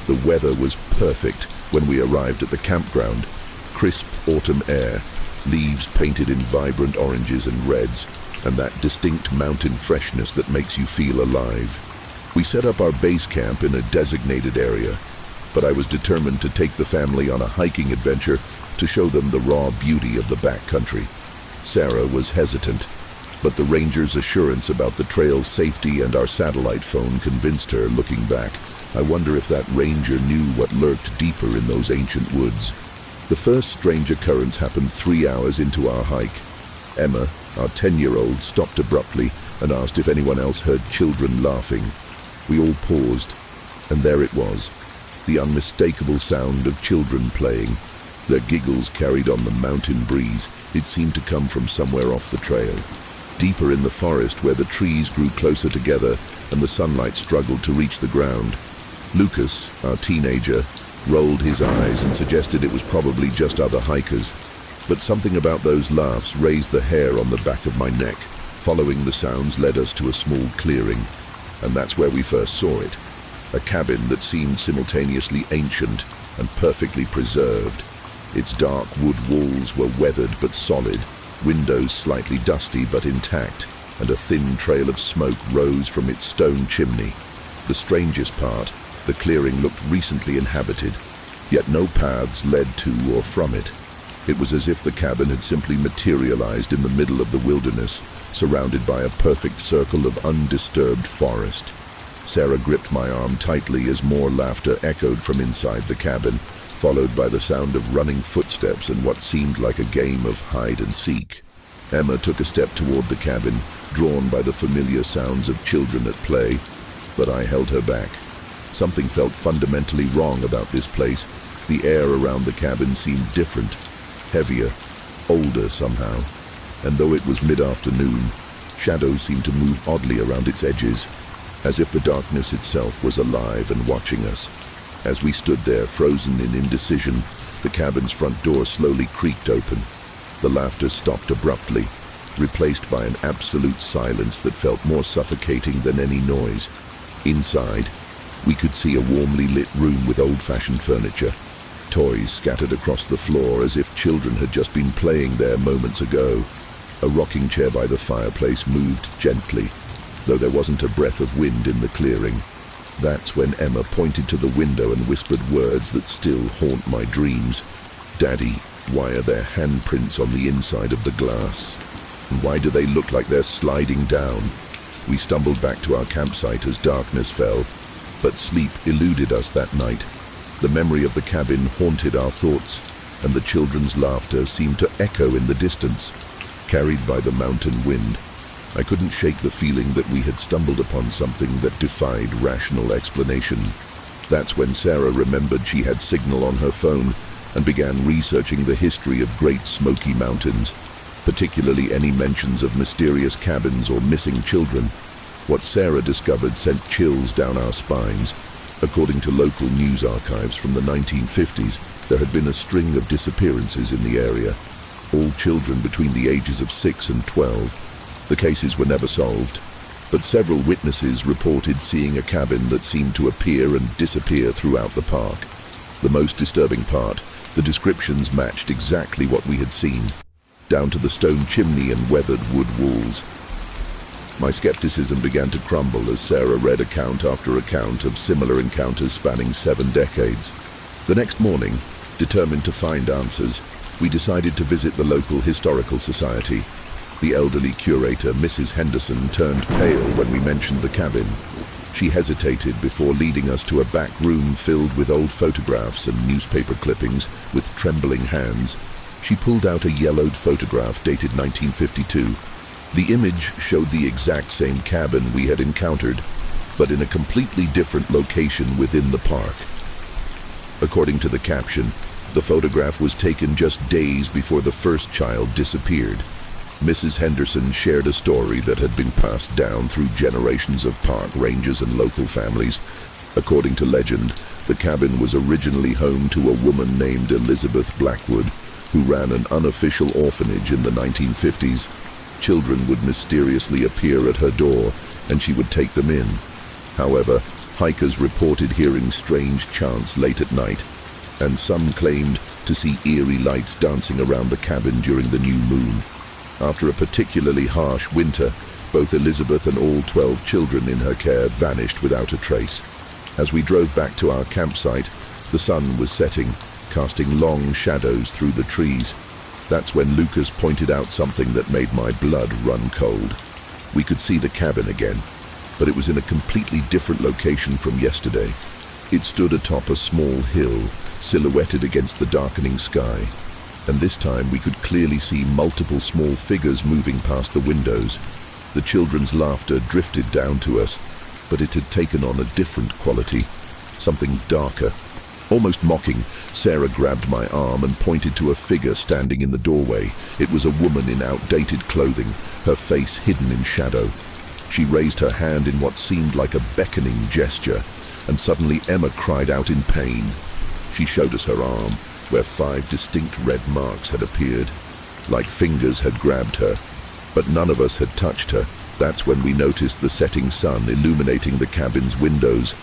Speaker 1: The weather was perfect when we arrived at the campground. Crisp autumn air, leaves painted in vibrant oranges and reds, and that distinct mountain freshness that makes you feel alive. We set up our base camp in a designated area, but I was determined to take the family on a hiking adventure to show them the raw beauty of the backcountry. Sarah was hesitant, but the ranger's assurance about the trail's safety and our satellite phone convinced her. Looking back, I wonder if that ranger knew what lurked deeper in those ancient woods. The first strange occurrence happened 3 hours into our hike. Emma, our 10-year-old, stopped abruptly and asked if anyone else heard children laughing. We all paused, and there it was, the unmistakable sound of children playing. Their giggles carried on the mountain breeze. It seemed to come from somewhere off the trail, deeper in the forest where the trees grew closer together and the sunlight struggled to reach the ground. Lucas, our teenager, rolled his eyes and suggested it was probably just other hikers. But something about those laughs raised the hair on the back of my neck. Following the sounds led us to a small clearing, and that's where we first saw it. A cabin that seemed simultaneously ancient and perfectly preserved. Its dark wood walls were weathered but solid, windows slightly dusty but intact, and a thin trail of smoke rose from its stone chimney. The strangest part, the clearing looked recently inhabited, yet no paths led to or from it. It was as if the cabin had simply materialized in the middle of the wilderness, surrounded by a perfect circle of undisturbed forest. Sarah gripped my arm tightly as more laughter echoed from inside the cabin, followed by the sound of running footsteps and what seemed like a game of hide and seek. Emma took a step toward the cabin, drawn by the familiar sounds of children at play, but I held her back. Something felt fundamentally wrong about this place. The air around the cabin seemed different, heavier, older somehow, and though it was mid-afternoon, shadows seemed to move oddly around its edges, as if the darkness itself was alive and watching us. As we stood there, frozen in indecision, the cabin's front door slowly creaked open. The laughter stopped abruptly, replaced by an absolute silence that felt more suffocating than any noise. Inside, we could see a warmly lit room with old-fashioned furniture, toys scattered across the floor as if children had just been playing there moments ago. A rocking chair by the fireplace moved gently, though there wasn't a breath of wind in the clearing. That's when Emma pointed to the window and whispered words that still haunt my dreams. "Daddy, why are there handprints on the inside of the glass? And why do they look like they're sliding down?" We stumbled back to our campsite as darkness fell, but sleep eluded us that night. The memory of the cabin haunted our thoughts, and the children's laughter seemed to echo in the distance, carried by the mountain wind. I couldn't shake the feeling that we had stumbled upon something that defied rational explanation. That's when Sarah remembered she had signal on her phone and began researching the history of Great Smoky Mountains, particularly any mentions of mysterious cabins or missing children. What Sarah discovered sent chills down our spines. According to local news archives from the 1950s, there had been a string of disappearances in the area, all children between the ages of 6 and 12. The cases were never solved, but several witnesses reported seeing a cabin that seemed to appear and disappear throughout the park. The most disturbing part, the descriptions matched exactly what we had seen, down to the stone chimney and weathered wood walls. My skepticism began to crumble as Sarah read account after account of similar encounters spanning 7 decades. The next morning, determined to find answers, we decided to visit the local historical society. The elderly curator, Mrs. Henderson, turned pale when we mentioned the cabin. She hesitated before leading us to a back room filled with old photographs and newspaper clippings. With trembling hands, she pulled out a yellowed photograph dated 1952. The image showed the exact same cabin we had encountered, but in a completely different location within the park. According to the caption, the photograph was taken just days before the first child disappeared. Mrs. Henderson shared a story that had been passed down through generations of park rangers and local families. According to legend, the cabin was originally home to a woman named Elizabeth Blackwood, who ran an unofficial orphanage in the 1950s. Children would mysteriously appear at her door, and she would take them in. However, hikers reported hearing strange chants late at night, and some claimed to see eerie lights dancing around the cabin during the new moon. After a particularly harsh winter, both Elizabeth and all 12 children in her care vanished without a trace. As we drove back to our campsite, the sun was setting, casting long shadows through the trees. That's when Lucas pointed out something that made my blood run cold. We could see the cabin again, but it was in a completely different location from yesterday. It stood atop a small hill, silhouetted against the darkening sky, and this time we could clearly see multiple small figures moving past the windows. The children's laughter drifted down to us, but it had taken on a different quality, something darker. Almost mocking, Sarah grabbed my arm and pointed to a figure standing in the doorway. It was a woman in outdated clothing, her face hidden in shadow. She raised her hand in what seemed like a beckoning gesture, and suddenly Emma cried out in pain. She showed us her arm, where 5 distinct red marks had appeared, like fingers had grabbed her. But none of us had touched her. That's when we noticed the setting sun illuminating the cabin's windows,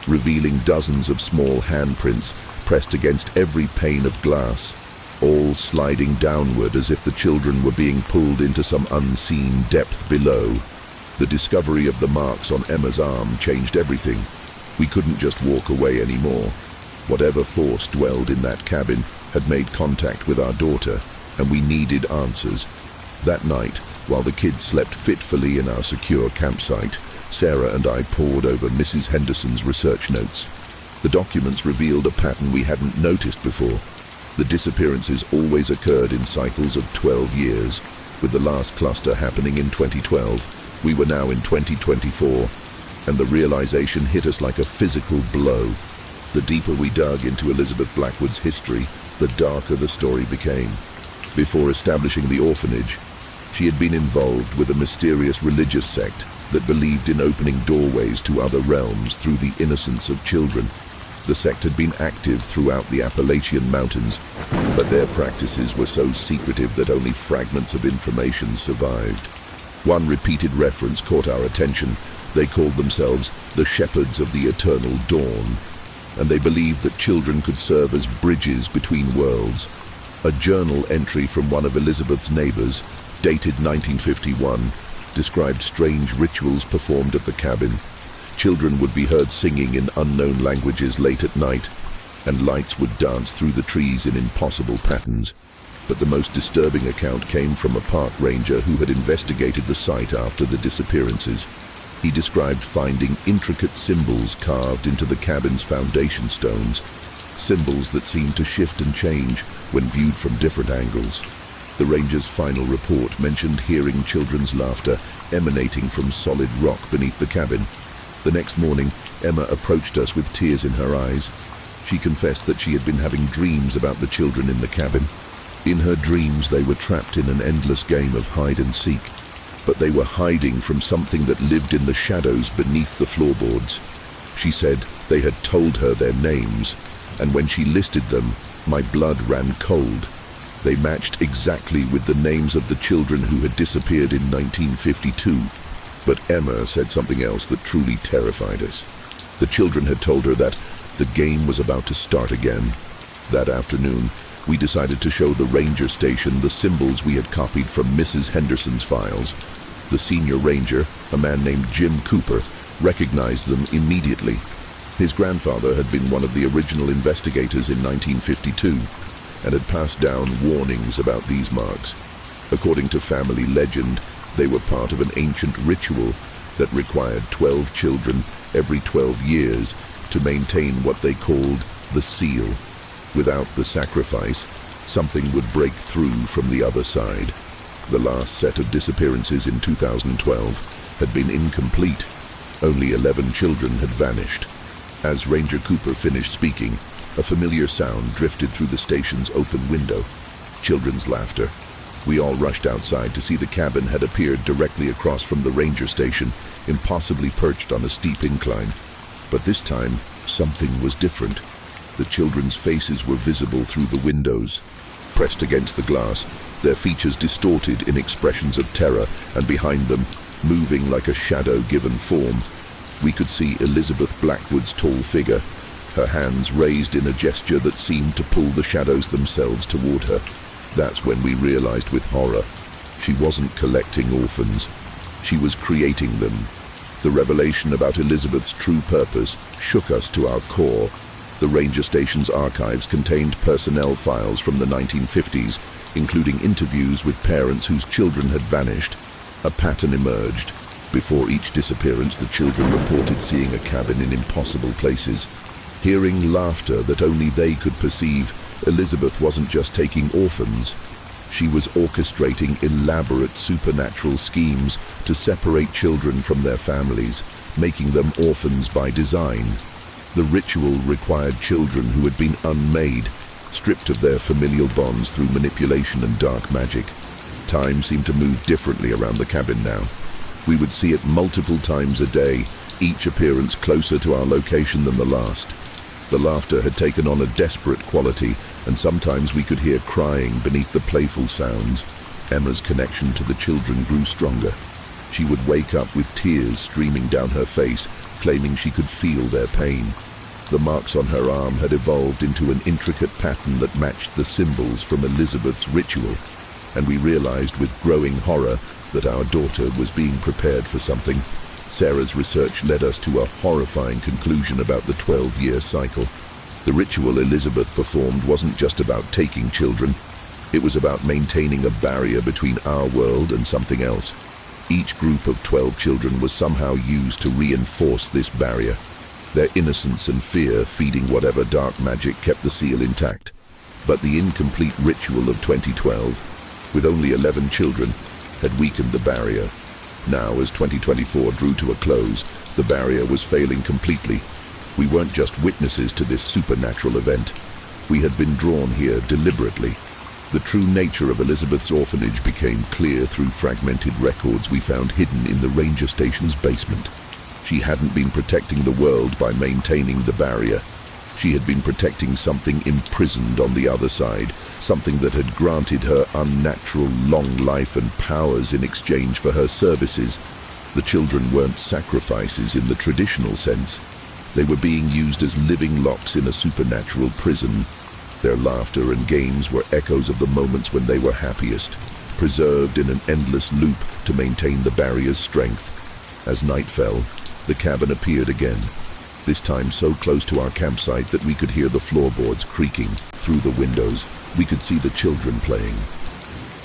Speaker 1: revealing dozens of small handprints pressed against every pane of glass, all sliding downward as if the children were being pulled into some unseen depth below. The discovery of the marks on Emma's arm changed everything. We couldn't just walk away anymore. Whatever force dwelled in that cabin had made contact with our daughter, and we needed answers. That night, while the kids slept fitfully in our secure campsite, Sarah and I pored over Mrs. Henderson's research notes. The documents revealed a pattern we hadn't noticed before. The disappearances always occurred in cycles of 12 years, with the last cluster happening in 2012. We were now in 2024, and the realization hit us like a physical blow. The deeper we dug into Elizabeth Blackwood's history, the darker the story became. Before establishing the orphanage, she had been involved with a mysterious religious sect that believed in opening doorways to other realms through the innocence of children. The sect had been active throughout the Appalachian Mountains, but their practices were so secretive that only fragments of information survived. One repeated reference caught our attention. They called themselves the Shepherds of the Eternal Dawn, and they believed that children could serve as bridges between worlds. A journal entry from one of Elizabeth's neighbors, dated 1951, described strange rituals performed at the cabin. Children would be heard singing in unknown languages late at night, and lights would dance through the trees in impossible patterns. But the most disturbing account came from a park ranger who had investigated the site after the disappearances. He described finding intricate symbols carved into the cabin's foundation stones, symbols that seemed to shift and change when viewed from different angles. The ranger's final report mentioned hearing children's laughter emanating from solid rock beneath the cabin. The next morning, Emma approached us with tears in her eyes. She confessed that she had been having dreams about the children in the cabin. In her dreams, they were trapped in an endless game of hide and seek, but they were hiding from something that lived in the shadows beneath the floorboards. She said they had told her their names, and when she listed them, my blood ran cold. They matched exactly with the names of the children who had disappeared in 1952. But Emma said something else that truly terrified us. The children had told her that the game was about to start again. That afternoon, we decided to show the ranger station the symbols we had copied from Mrs. Henderson's files. The senior ranger, a man named Jim Cooper, recognized them immediately. His grandfather had been one of the original investigators in 1952 and had passed down warnings about these marks. According to family legend, they were part of an ancient ritual that required 12 children every 12 years to maintain what they called the seal. Without the sacrifice, something would break through from the other side. The last set of disappearances in 2012 had been incomplete. Only 11 children had vanished. As Ranger Cooper finished speaking, a familiar sound drifted through the station's open window. Children's laughter. We all rushed outside to see the cabin had appeared directly across from the ranger station, impossibly perched on a steep incline. But this time, something was different. The children's faces were visible through the windows. Pressed against the glass, their features distorted in expressions of terror, and behind them, moving like a shadow given form. We could see Elizabeth Blackwood's tall figure, her hands raised in a gesture that seemed to pull the shadows themselves toward her. That's when we realized with horror, she wasn't collecting orphans, she was creating them. The revelation about Elizabeth's true purpose shook us to our core. The ranger station's archives contained personnel files from the 1950s, including interviews with parents whose children had vanished. A pattern emerged. Before each disappearance, the children reported seeing a cabin in impossible places. Hearing laughter that only they could perceive, Elizabeth wasn't just taking orphans. She was orchestrating elaborate supernatural schemes to separate children from their families, making them orphans by design. The ritual required children who had been unmade, stripped of their familial bonds through manipulation and dark magic. Time seemed to move differently around the cabin now. We would see it multiple times a day, each appearance closer to our location than the last. The laughter had taken on a desperate quality, and sometimes we could hear crying beneath the playful sounds. Emma's connection to the children grew stronger. She would wake up with tears streaming down her face, claiming she could feel their pain. The marks on her arm had evolved into an intricate pattern that matched the symbols from Elizabeth's ritual, and we realized with growing horror that our daughter was being prepared for something. Sarah's research led us to a horrifying conclusion about the 12-year cycle. The ritual Elizabeth performed wasn't just about taking children. It was about maintaining a barrier between our world and something else. Each group of 12 children was somehow used to reinforce this barrier, their innocence and fear feeding whatever dark magic kept the seal intact. But the incomplete ritual of 2012, with only 11 children, had weakened the barrier. Now, as 2024 drew to a close, the barrier was failing completely. We weren't just witnesses to this supernatural event. We had been drawn here deliberately. The true nature of Elizabeth's orphanage became clear through fragmented records we found hidden in the ranger station's basement. She hadn't been protecting the world by maintaining the barrier. She had been protecting something imprisoned on the other side, something that had granted her unnatural long life and powers in exchange for her services. The children weren't sacrifices in the traditional sense. They were being used as living locks in a supernatural prison. Their laughter and games were echoes of the moments when they were happiest, preserved in an endless loop to maintain the barrier's strength. As night fell, the cabin appeared again, this time so close to our campsite that we could hear the floorboards creaking. Through the windows, we could see the children playing.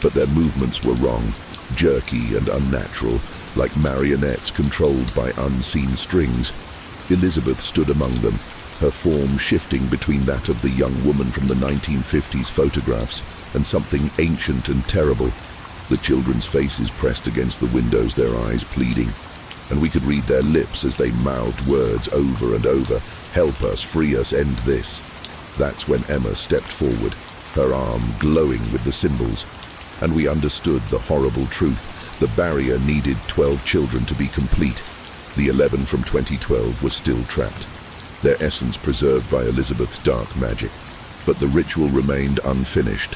Speaker 1: But their movements were wrong, jerky and unnatural, like marionettes controlled by unseen strings. Elizabeth stood among them, her form shifting between that of the young woman from the 1950s photographs and something ancient and terrible. The children's faces pressed against the windows, their eyes pleading, and we could read their lips as they mouthed words over and over. "Help us, free us, end this." That's when Emma stepped forward, her arm glowing with the symbols, and we understood the horrible truth. The barrier needed 12 children to be complete. The 11 from 2012 were still trapped, their essence preserved by Elizabeth's dark magic. But the ritual remained unfinished.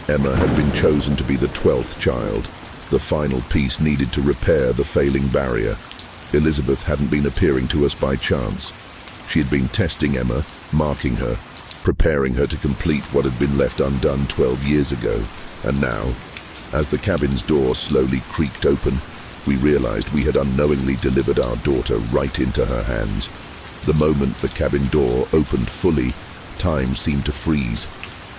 Speaker 1: Emma had been chosen to be the 12th child, the final piece needed to repair the failing barrier. Elizabeth hadn't been appearing to us by chance. She had been testing Emma, marking her, preparing her to complete what had been left undone 12 years ago. And now, as the cabin's door slowly creaked open, we realized we had unknowingly delivered our daughter right into her hands. The moment the cabin door opened fully, time seemed to freeze.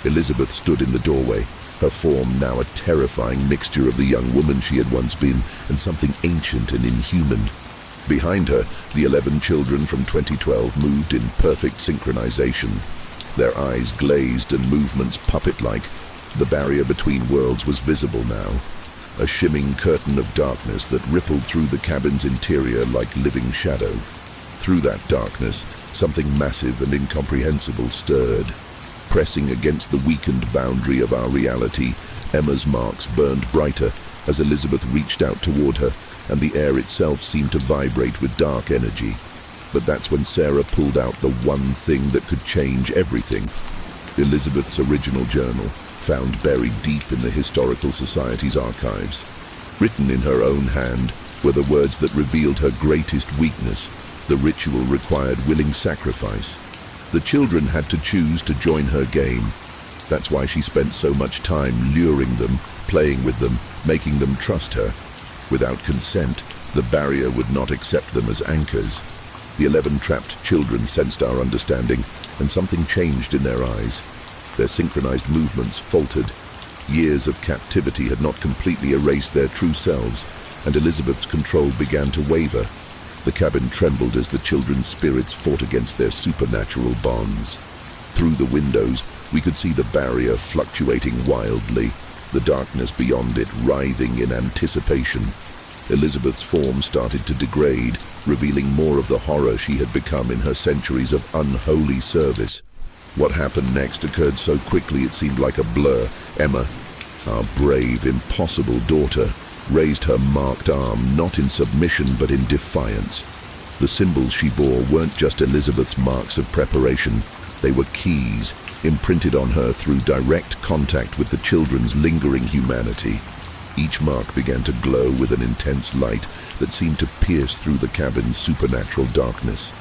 Speaker 1: Elizabeth stood in the doorway, her form now a terrifying mixture of the young woman she had once been and something ancient and inhuman. Behind her, the 11 children from 2012 moved in perfect synchronization, their eyes glazed and movements puppet-like. The barrier between worlds was visible now, a shimming curtain of darkness that rippled through the cabin's interior like living shadow. Through that darkness, something massive and incomprehensible stirred. Pressing against the weakened boundary of our reality, Emma's marks burned brighter as Elizabeth reached out toward her, and the air itself seemed to vibrate with dark energy. But that's when Sarah pulled out the one thing that could change everything. Elizabeth's original journal, found buried deep in the Historical Society's archives. Written in her own hand, were the words that revealed her greatest weakness. The ritual required willing sacrifice. The children had to choose to join her game. That's why she spent so much time luring them, playing with them, making them trust her. Without consent, the barrier would not accept them as anchors. The 11 trapped children sensed our understanding, and something changed in their eyes. Their synchronized movements faltered. Years of captivity had not completely erased their true selves, and Elizabeth's control began to waver. The cabin trembled as the children's spirits fought against their supernatural bonds. Through the windows, we could see the barrier fluctuating wildly, the darkness beyond it writhing in anticipation. Elizabeth's form started to degrade, revealing more of the horror she had become in her centuries of unholy service. What happened next occurred so quickly it seemed like a blur. Emma, our brave, impossible daughter, raised her marked arm, not in submission but in defiance. The symbols she bore weren't just Elizabeth's marks of preparation. They were keys, imprinted on her through direct contact with the children's lingering humanity. Each mark began to glow with an intense light that seemed to pierce through the cabin's supernatural darkness.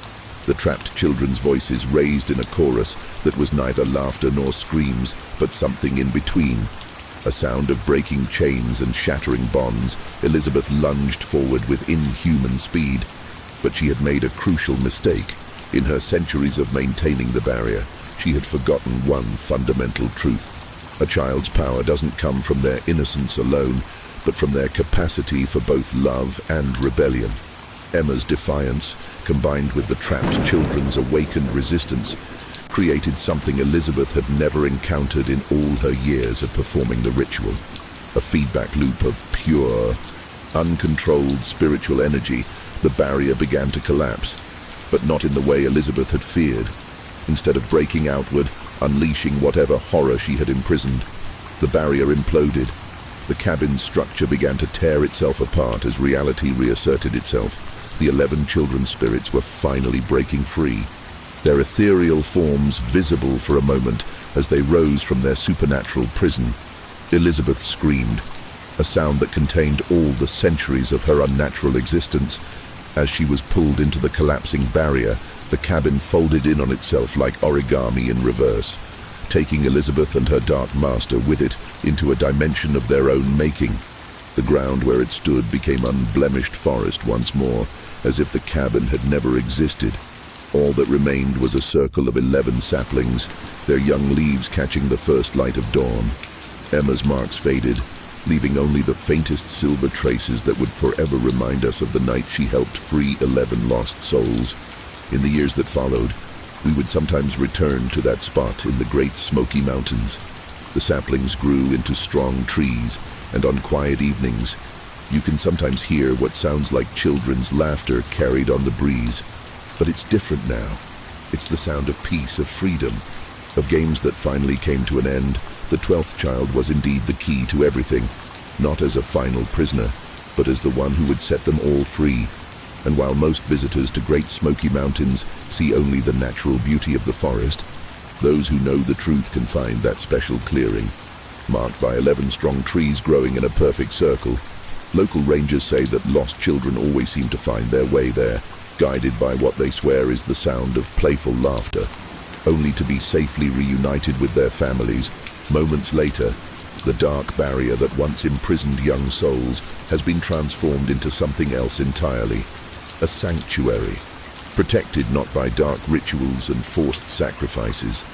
Speaker 1: The trapped children's voices raised in a chorus that was neither laughter nor screams, but something in between. A sound of breaking chains and shattering bonds. Elizabeth lunged forward with inhuman speed. But she had made a crucial mistake. In her centuries of maintaining the barrier, she had forgotten one fundamental truth. A child's power doesn't come from their innocence alone, but from their capacity for both love and rebellion. Emma's defiance, combined with the trapped children's awakened resistance, created something Elizabeth had never encountered in all her years of performing the ritual. A feedback loop of pure, uncontrolled spiritual energy. The barrier began to collapse, but not in the way Elizabeth had feared. Instead of breaking outward, unleashing whatever horror she had imprisoned, the barrier imploded. The cabin's structure began to tear itself apart as reality reasserted itself. The 11 children's spirits were finally breaking free, their ethereal forms visible for a moment as they rose from their supernatural prison. Elizabeth screamed, a sound that contained all the centuries of her unnatural existence. As she was pulled into the collapsing barrier, the cabin folded in on itself like origami in reverse, taking Elizabeth and her dark master with it into a dimension of their own making. The ground where it stood became unblemished forest once more, as if the cabin had never existed. All that remained was a circle of 11 saplings, their young leaves catching the first light of dawn. Emma's marks faded, leaving only the faintest silver traces that would forever remind us of the night she helped free 11 lost souls. In the years that followed, we would sometimes return to that spot in the Great Smoky Mountains. The saplings grew into strong trees, and on quiet evenings, you can sometimes hear what sounds like children's laughter carried on the breeze. But it's different now. It's the sound of peace, of freedom, of games that finally came to an end. The 12th child was indeed the key to everything, not as a final prisoner, but as the one who would set them all free. And while most visitors to Great Smoky Mountains see only the natural beauty of the forest, those who know the truth can find that special clearing, marked by 11 strong trees growing in a perfect circle. Local rangers say that lost children always seem to find their way there, guided by what they swear is the sound of playful laughter, only to be safely reunited with their families. Moments later, the dark barrier that once imprisoned young souls has been transformed into something else entirely. A sanctuary, protected not by dark rituals and forced sacrifices,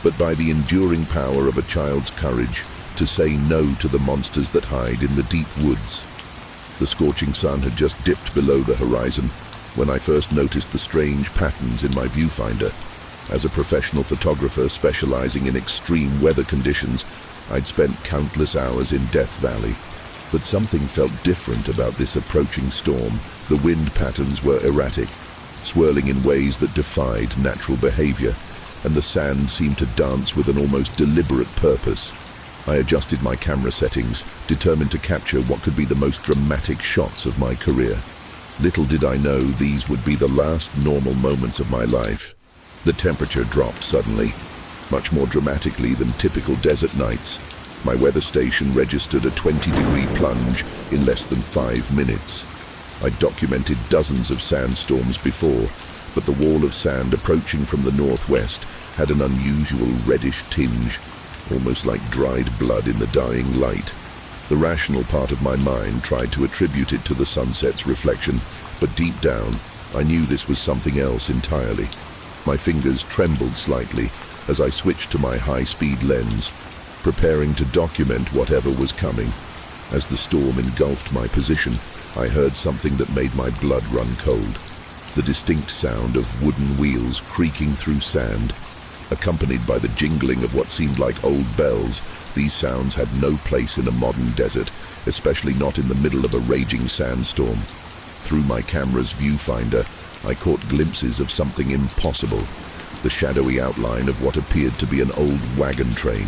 Speaker 1: but by the enduring power of a child's courage to say no to the monsters that hide in the deep woods. The scorching sun had just dipped below the horizon when I first noticed the strange patterns in my viewfinder. As a professional photographer specializing in extreme weather conditions, I'd spent countless hours in Death Valley. But something felt different about this approaching storm. The wind patterns were erratic, swirling in ways that defied natural behavior, and the sand seemed to dance with an almost deliberate purpose. I adjusted my camera settings, determined to capture what could be the most dramatic shots of my career. Little did I know these would be the last normal moments of my life. The temperature dropped suddenly, much more dramatically than typical desert nights. My weather station registered a 20-degree plunge in less than 5 minutes. I'd documented dozens of sandstorms before, but the wall of sand approaching from the northwest had an unusual reddish tinge, almost like dried blood in the dying light. The rational part of my mind tried to attribute it to the sunset's reflection, but deep down, I knew this was something else entirely. My fingers trembled slightly as I switched to my high-speed lens, preparing to document whatever was coming. As the storm engulfed my position, I heard something that made my blood run cold. The distinct sound of wooden wheels creaking through sand. Accompanied by the jingling of what seemed like old bells, these sounds had no place in a modern desert, especially not in the middle of a raging sandstorm. Through my camera's viewfinder, I caught glimpses of something impossible, the shadowy outline of what appeared to be an old wagon train,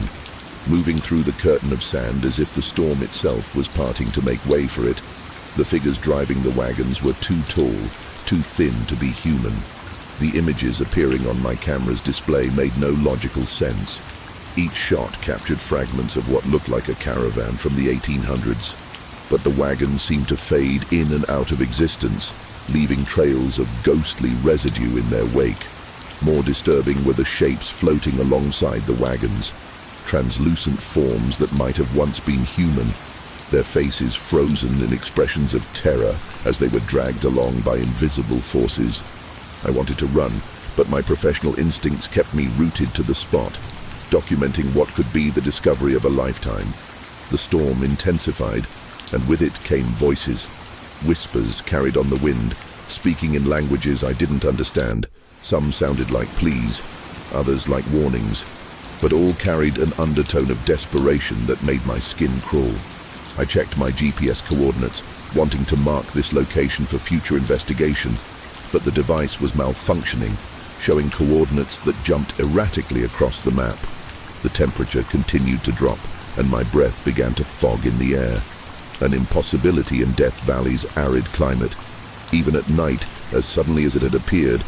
Speaker 1: moving through the curtain of sand as if the storm itself was parting to make way for it. The figures driving the wagons were too tall, too thin to be human. The images appearing on my camera's display made no logical sense. Each shot captured fragments of what looked like a caravan from the 1800s, but the wagons seemed to fade in and out of existence, leaving trails of ghostly residue in their wake. More disturbing were the shapes floating alongside the wagons, translucent forms that might have once been human, their faces frozen in expressions of terror as they were dragged along by invisible forces. I wanted to run, but my professional instincts kept me rooted to the spot, documenting what could be the discovery of a lifetime. The storm intensified, and with it came voices, whispers carried on the wind, speaking in languages I didn't understand. Some sounded like pleas, others like warnings, but all carried an undertone of desperation that made my skin crawl. I checked my GPS coordinates, wanting to mark this location for future investigation, but the device was malfunctioning, showing coordinates that jumped erratically across the map. The temperature continued to drop, and my breath began to fog in the air. An impossibility in Death Valley's arid climate. Even at night, as suddenly as it had appeared,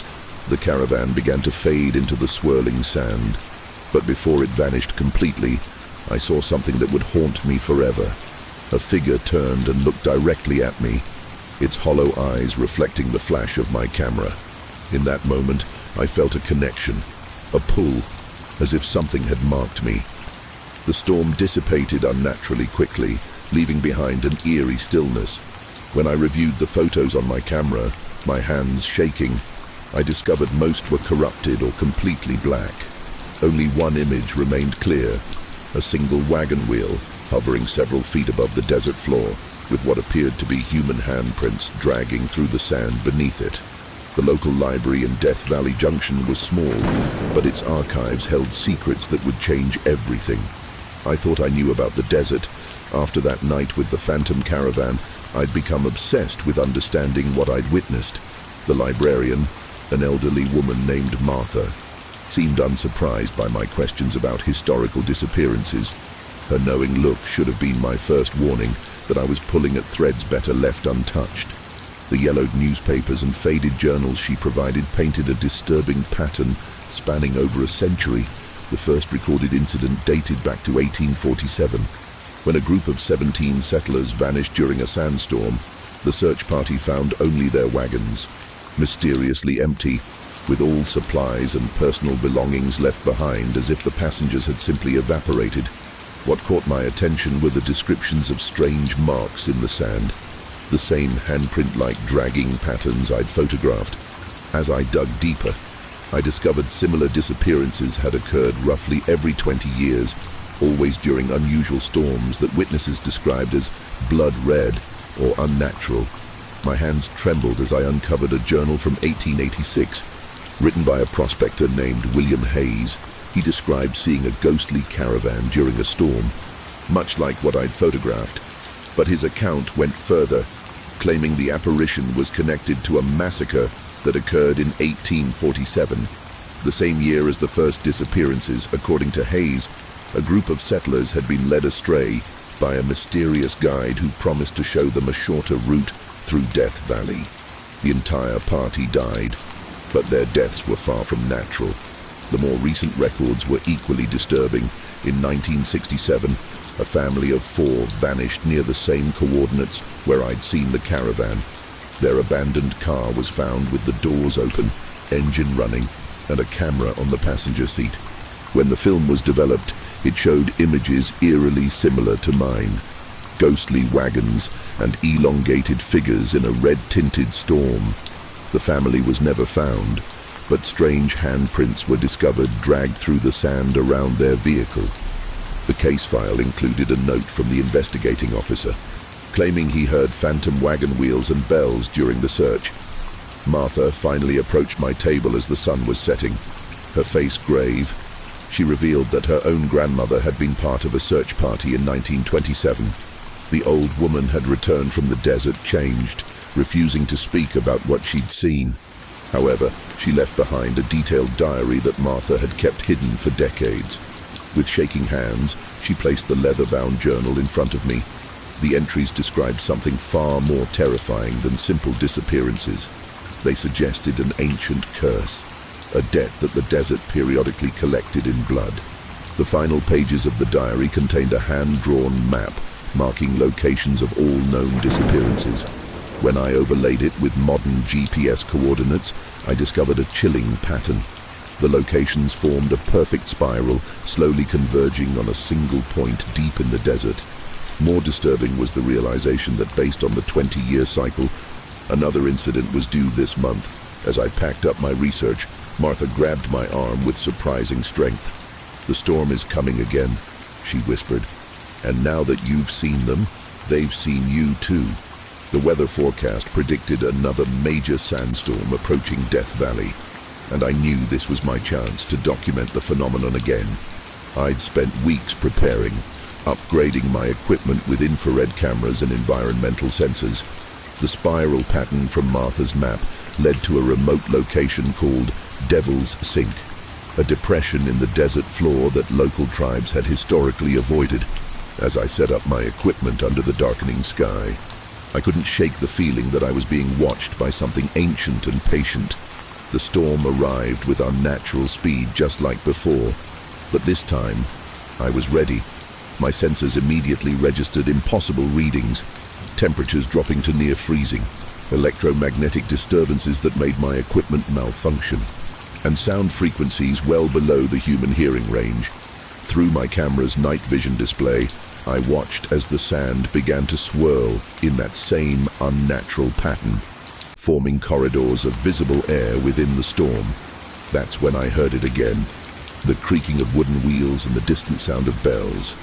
Speaker 1: the caravan began to fade into the swirling sand. But before it vanished completely, I saw something that would haunt me forever. A figure turned and looked directly at me, its hollow eyes reflecting the flash of my camera. In that moment, I felt a connection, a pull, as if something had marked me. The storm dissipated unnaturally quickly, leaving behind an eerie stillness. When I reviewed the photos on my camera, my hands shaking, I discovered most were corrupted or completely black. Only one image remained clear, a single wagon wheel hovering several feet above the desert floor, with what appeared to be human handprints dragging through the sand beneath it. The local library in Death Valley Junction was small, but its archives held secrets that would change everything. I thought I knew about the desert. After that night with the Phantom Caravan, I'd become obsessed with understanding what I'd witnessed. The librarian, an elderly woman named Martha, seemed unsurprised by my questions about historical disappearances. Her knowing look should have been my first warning that I was pulling at threads better left untouched. The yellowed newspapers and faded journals she provided painted a disturbing pattern spanning over a century. The first recorded incident dated back to 1847, when a group of 17 settlers vanished during a sandstorm. The search party found only their wagons, mysteriously empty, with all supplies and personal belongings left behind as if the passengers had simply evaporated. What caught my attention were the descriptions of strange marks in the sand, the same handprint-like dragging patterns I'd photographed. As I dug deeper, I discovered similar disappearances had occurred roughly every 20 years, always during unusual storms that witnesses described as blood red or unnatural. My hands trembled as I uncovered a journal from 1886, written by a prospector named William Hayes. He described seeing a ghostly caravan during a storm, much like what I'd photographed. But his account went further, claiming the apparition was connected to a massacre that occurred in 1847. The same year as the first disappearances, according to Hayes, a group of settlers had been led astray by a mysterious guide who promised to show them a shorter route through Death Valley. The entire party died, but their deaths were far from natural. The more recent records were equally disturbing. In 1967, a family of 4 vanished near the same coordinates where I'd seen the caravan. Their abandoned car was found with the doors open, engine running, and a camera on the passenger seat. When the film was developed, it showed images eerily similar to mine. Ghostly wagons and elongated figures in a red-tinted storm. The family was never found, but strange handprints were discovered dragged through the sand around their vehicle. The case file included a note from the investigating officer, claiming he heard phantom wagon wheels and bells during the search. Martha finally approached my table as the sun was setting, her face grave. She revealed that her own grandmother had been part of a search party in 1927. The old woman had returned from the desert changed, refusing to speak about what she'd seen. However, she left behind a detailed diary that Martha had kept hidden for decades. With shaking hands, she placed the leather-bound journal in front of me. The entries described something far more terrifying than simple disappearances. They suggested an ancient curse, a debt that the desert periodically collected in blood. The final pages of the diary contained a hand-drawn map marking locations of all known disappearances. When I overlaid it with modern GPS coordinates, I discovered a chilling pattern. The locations formed a perfect spiral, slowly converging on a single point deep in the desert. More disturbing was the realization that based on the 20-year cycle, another incident was due this month. As I packed up my research, Martha grabbed my arm with surprising strength. "The storm is coming again," she whispered. "And now that you've seen them, they've seen you too." The weather forecast predicted another major sandstorm approaching Death Valley, and I knew this was my chance to document the phenomenon again. I'd spent weeks preparing, upgrading my equipment with infrared cameras and environmental sensors. The spiral pattern from Martha's map led to a remote location called Devil's Sink, a depression in the desert floor that local tribes had historically avoided. As I set up my equipment under the darkening sky, I couldn't shake the feeling that I was being watched by something ancient and patient. The storm arrived with unnatural speed just like before, but this time I was ready. My sensors immediately registered impossible readings, temperatures dropping to near freezing, electromagnetic disturbances that made my equipment malfunction, and sound frequencies well below the human hearing range. Through my camera's night vision display, I watched as the sand began to swirl in that same unnatural pattern, forming corridors of visible air within the storm. That's when I heard it again, the creaking of wooden wheels and the distant sound of bells.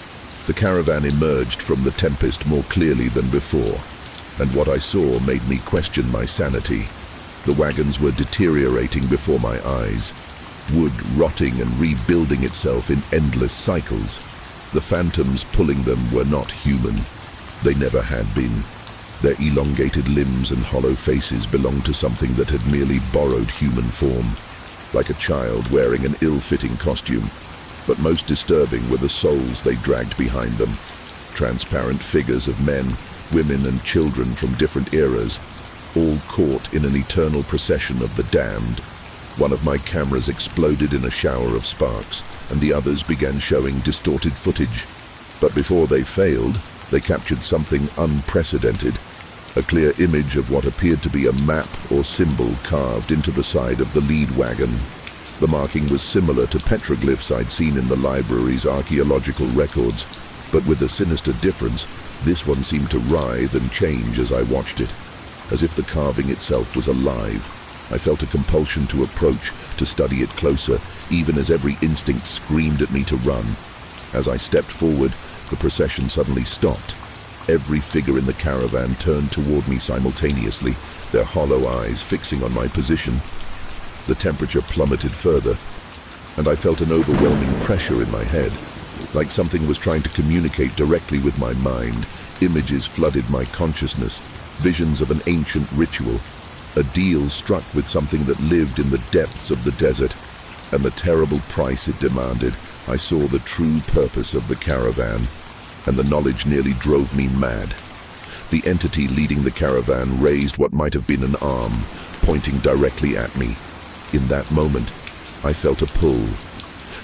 Speaker 1: The caravan emerged from the tempest more clearly than before, and what I saw made me question my sanity. The wagons were deteriorating before my eyes, wood rotting and rebuilding itself in endless cycles. The phantoms pulling them were not human. They never had been. Their elongated limbs and hollow faces belonged to something that had merely borrowed human form, like a child wearing an ill-fitting costume. But most disturbing were the souls they dragged behind them, transparent figures of men, women, and children from different eras, all caught in an eternal procession of the damned. One of my cameras exploded in a shower of sparks, and the others began showing distorted footage. But before they failed, they captured something unprecedented, a clear image of what appeared to be a map or symbol carved into the side of the lead wagon. The marking was similar to petroglyphs I'd seen in the library's archaeological records, but with a sinister difference. This one seemed to writhe and change as I watched it, as if the carving itself was alive. I felt a compulsion to approach, to study it closer, even as every instinct screamed at me to run. As I stepped forward, the procession suddenly stopped. Every figure in the caravan turned toward me simultaneously, their hollow eyes fixing on my position. The temperature plummeted further, and I felt an overwhelming pressure in my head, like something was trying to communicate directly with my mind. Images flooded my consciousness, visions of an ancient ritual, a deal struck with something that lived in the depths of the desert, and the terrible price it demanded. I saw the true purpose of the caravan, and the knowledge nearly drove me mad. The entity leading the caravan raised what might have been an arm, pointing directly at me. In that moment, I felt a pull,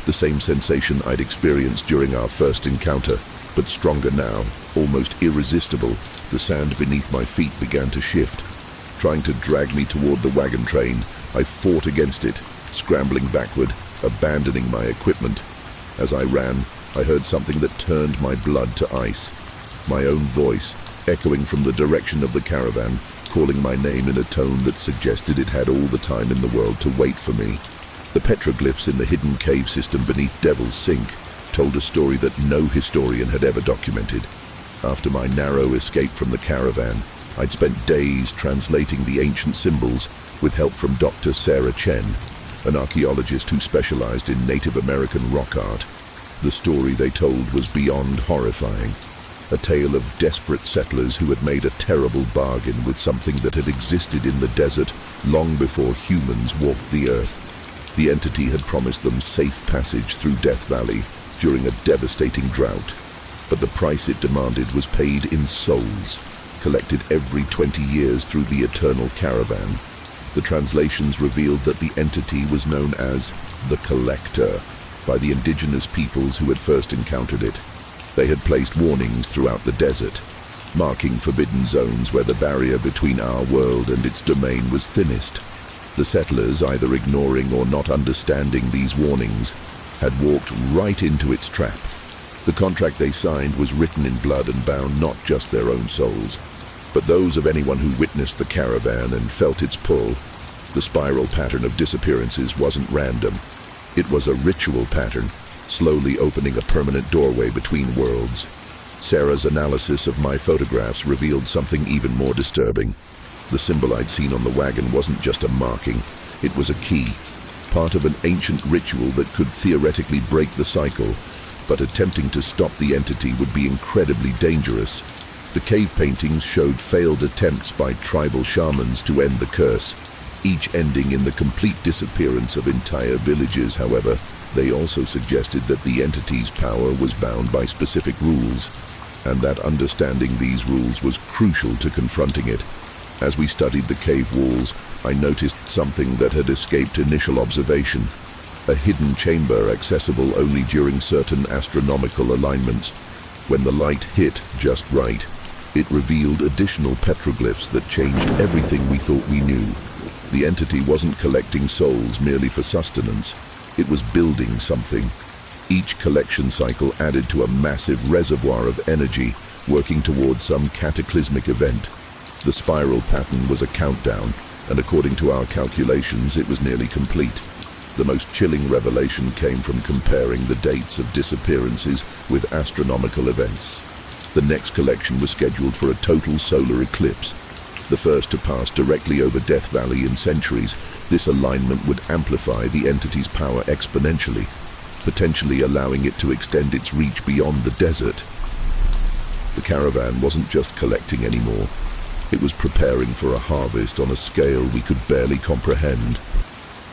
Speaker 1: the same sensation I'd experienced during our first encounter, but stronger now, almost irresistible. The sand beneath my feet began to shift. trying to drag me toward the wagon train. I fought against it, scrambling backward, abandoning my equipment. As I ran, I heard something that turned my blood to ice. My own voice, echoing from the direction of the caravan, calling my name in a tone that suggested it had all the time in the world to wait for me. The petroglyphs in the hidden cave system beneath Devil's Sink told a story that no historian had ever documented. After my narrow escape from the caravan, I'd spent days translating the ancient symbols with help from Dr. Sarah Chen, an archaeologist who specialized in Native American rock art. The story they told was beyond horrifying. A tale of desperate settlers who had made a terrible bargain with something that had existed in the desert long before humans walked the earth. The entity had promised them safe passage through Death Valley during a devastating drought. But the price it demanded was paid in souls, collected every 20 years through the Eternal Caravan. The translations revealed that the entity was known as the Collector by the indigenous peoples who had first encountered it. They had placed warnings throughout the desert, marking forbidden zones where the barrier between our world and its domain was thinnest. The settlers, either ignoring or not understanding these warnings, had walked right into its trap. The contract they signed was written in blood and bound not just their own souls, but those of anyone who witnessed the caravan and felt its pull. The spiral pattern of disappearances wasn't random. It was a ritual pattern, slowly opening a permanent doorway between worlds. Sarah's analysis of my photographs revealed something even more disturbing. The symbol I'd seen on the wagon wasn't just a marking, it was a key, part of an ancient ritual that could theoretically break the cycle, but attempting to stop the entity would be incredibly dangerous. The cave paintings showed failed attempts by tribal shamans to end the curse, each ending in the complete disappearance of entire villages. However, they also suggested that the entity's power was bound by specific rules, and that understanding these rules was crucial to confronting it. As we studied the cave walls, I noticed something that had escaped initial observation. A hidden chamber accessible only during certain astronomical alignments. When the light hit just right, it revealed additional petroglyphs that changed everything we thought we knew. The entity wasn't collecting souls merely for sustenance. It was building something. Each collection cycle added to a massive reservoir of energy, working towards some cataclysmic event. The spiral pattern was a countdown, and according to our calculations, it was nearly complete. The most chilling revelation came from comparing the dates of disappearances with astronomical events. The next collection was scheduled for a total solar eclipse, the first to pass directly over Death Valley in centuries. This alignment would amplify the entity's power exponentially, potentially allowing it to extend its reach beyond the desert. The caravan wasn't just collecting anymore. It was preparing for a harvest on a scale we could barely comprehend.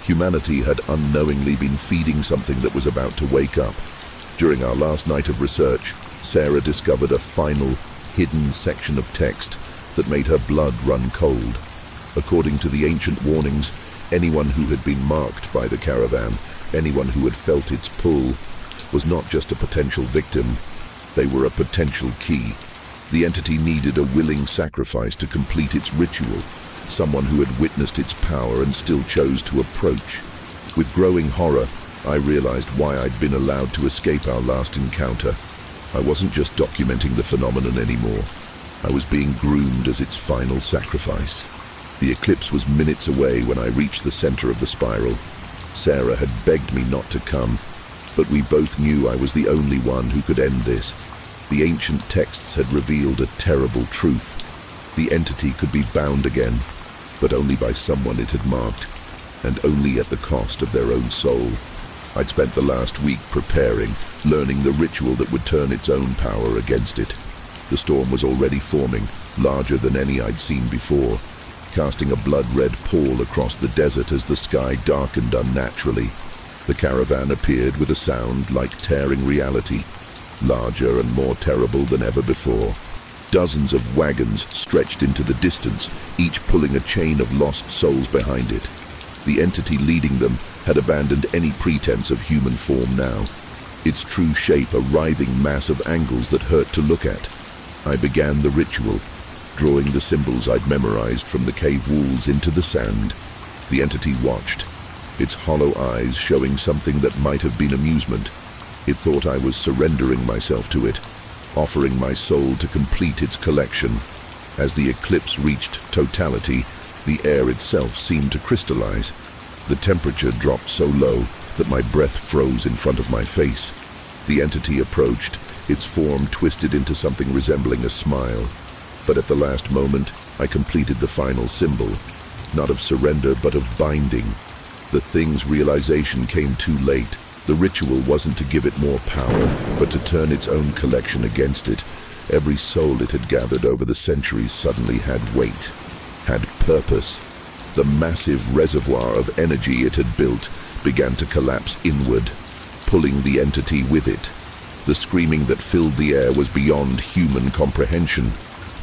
Speaker 1: Humanity had unknowingly been feeding something that was about to wake up. During our last night of research, Sarah discovered a final, hidden section of text that made her blood run cold. According to the ancient warnings, anyone who had been marked by the caravan, anyone who had felt its pull, was not just a potential victim, they were a potential key. The entity needed a willing sacrifice to complete its ritual, someone who had witnessed its power and still chose to approach. With growing horror, I realized why I'd been allowed to escape our last encounter. I wasn't just documenting the phenomenon anymore. I was being groomed as its final sacrifice. The eclipse was minutes away when I reached the center of the spiral. Sarah had begged me not to come, but we both knew I was the only one who could end this. The ancient texts had revealed a terrible truth. The entity could be bound again, but only by someone it had marked, and only at the cost of their own soul. I'd spent the last week preparing, learning the ritual that would turn its own power against it. The storm was already forming, larger than any I'd seen before, casting a blood-red pall across the desert as the sky darkened unnaturally. The caravan appeared with a sound like tearing reality, larger and more terrible than ever before. Dozens of wagons stretched into the distance, each pulling a chain of lost souls behind it. The entity leading them had abandoned any pretense of human form now, its true shape a writhing mass of angles that hurt to look at. I began the ritual, drawing the symbols I'd memorized from the cave walls into the sand. The entity watched, its hollow eyes showing something that might have been amusement. It thought I was surrendering myself to it, offering my soul to complete its collection. As the eclipse reached totality, the air itself seemed to crystallize. The temperature dropped so low that my breath froze in front of my face. The entity approached, its form twisted into something resembling a smile. But at the last moment, I completed the final symbol, not of surrender but of binding. The thing's realization came too late. The ritual wasn't to give it more power, but to turn its own collection against it. Every soul it had gathered over the centuries suddenly had weight, had purpose. The massive reservoir of energy it had built began to collapse inward, pulling the entity with it. The screaming that filled the air was beyond human comprehension.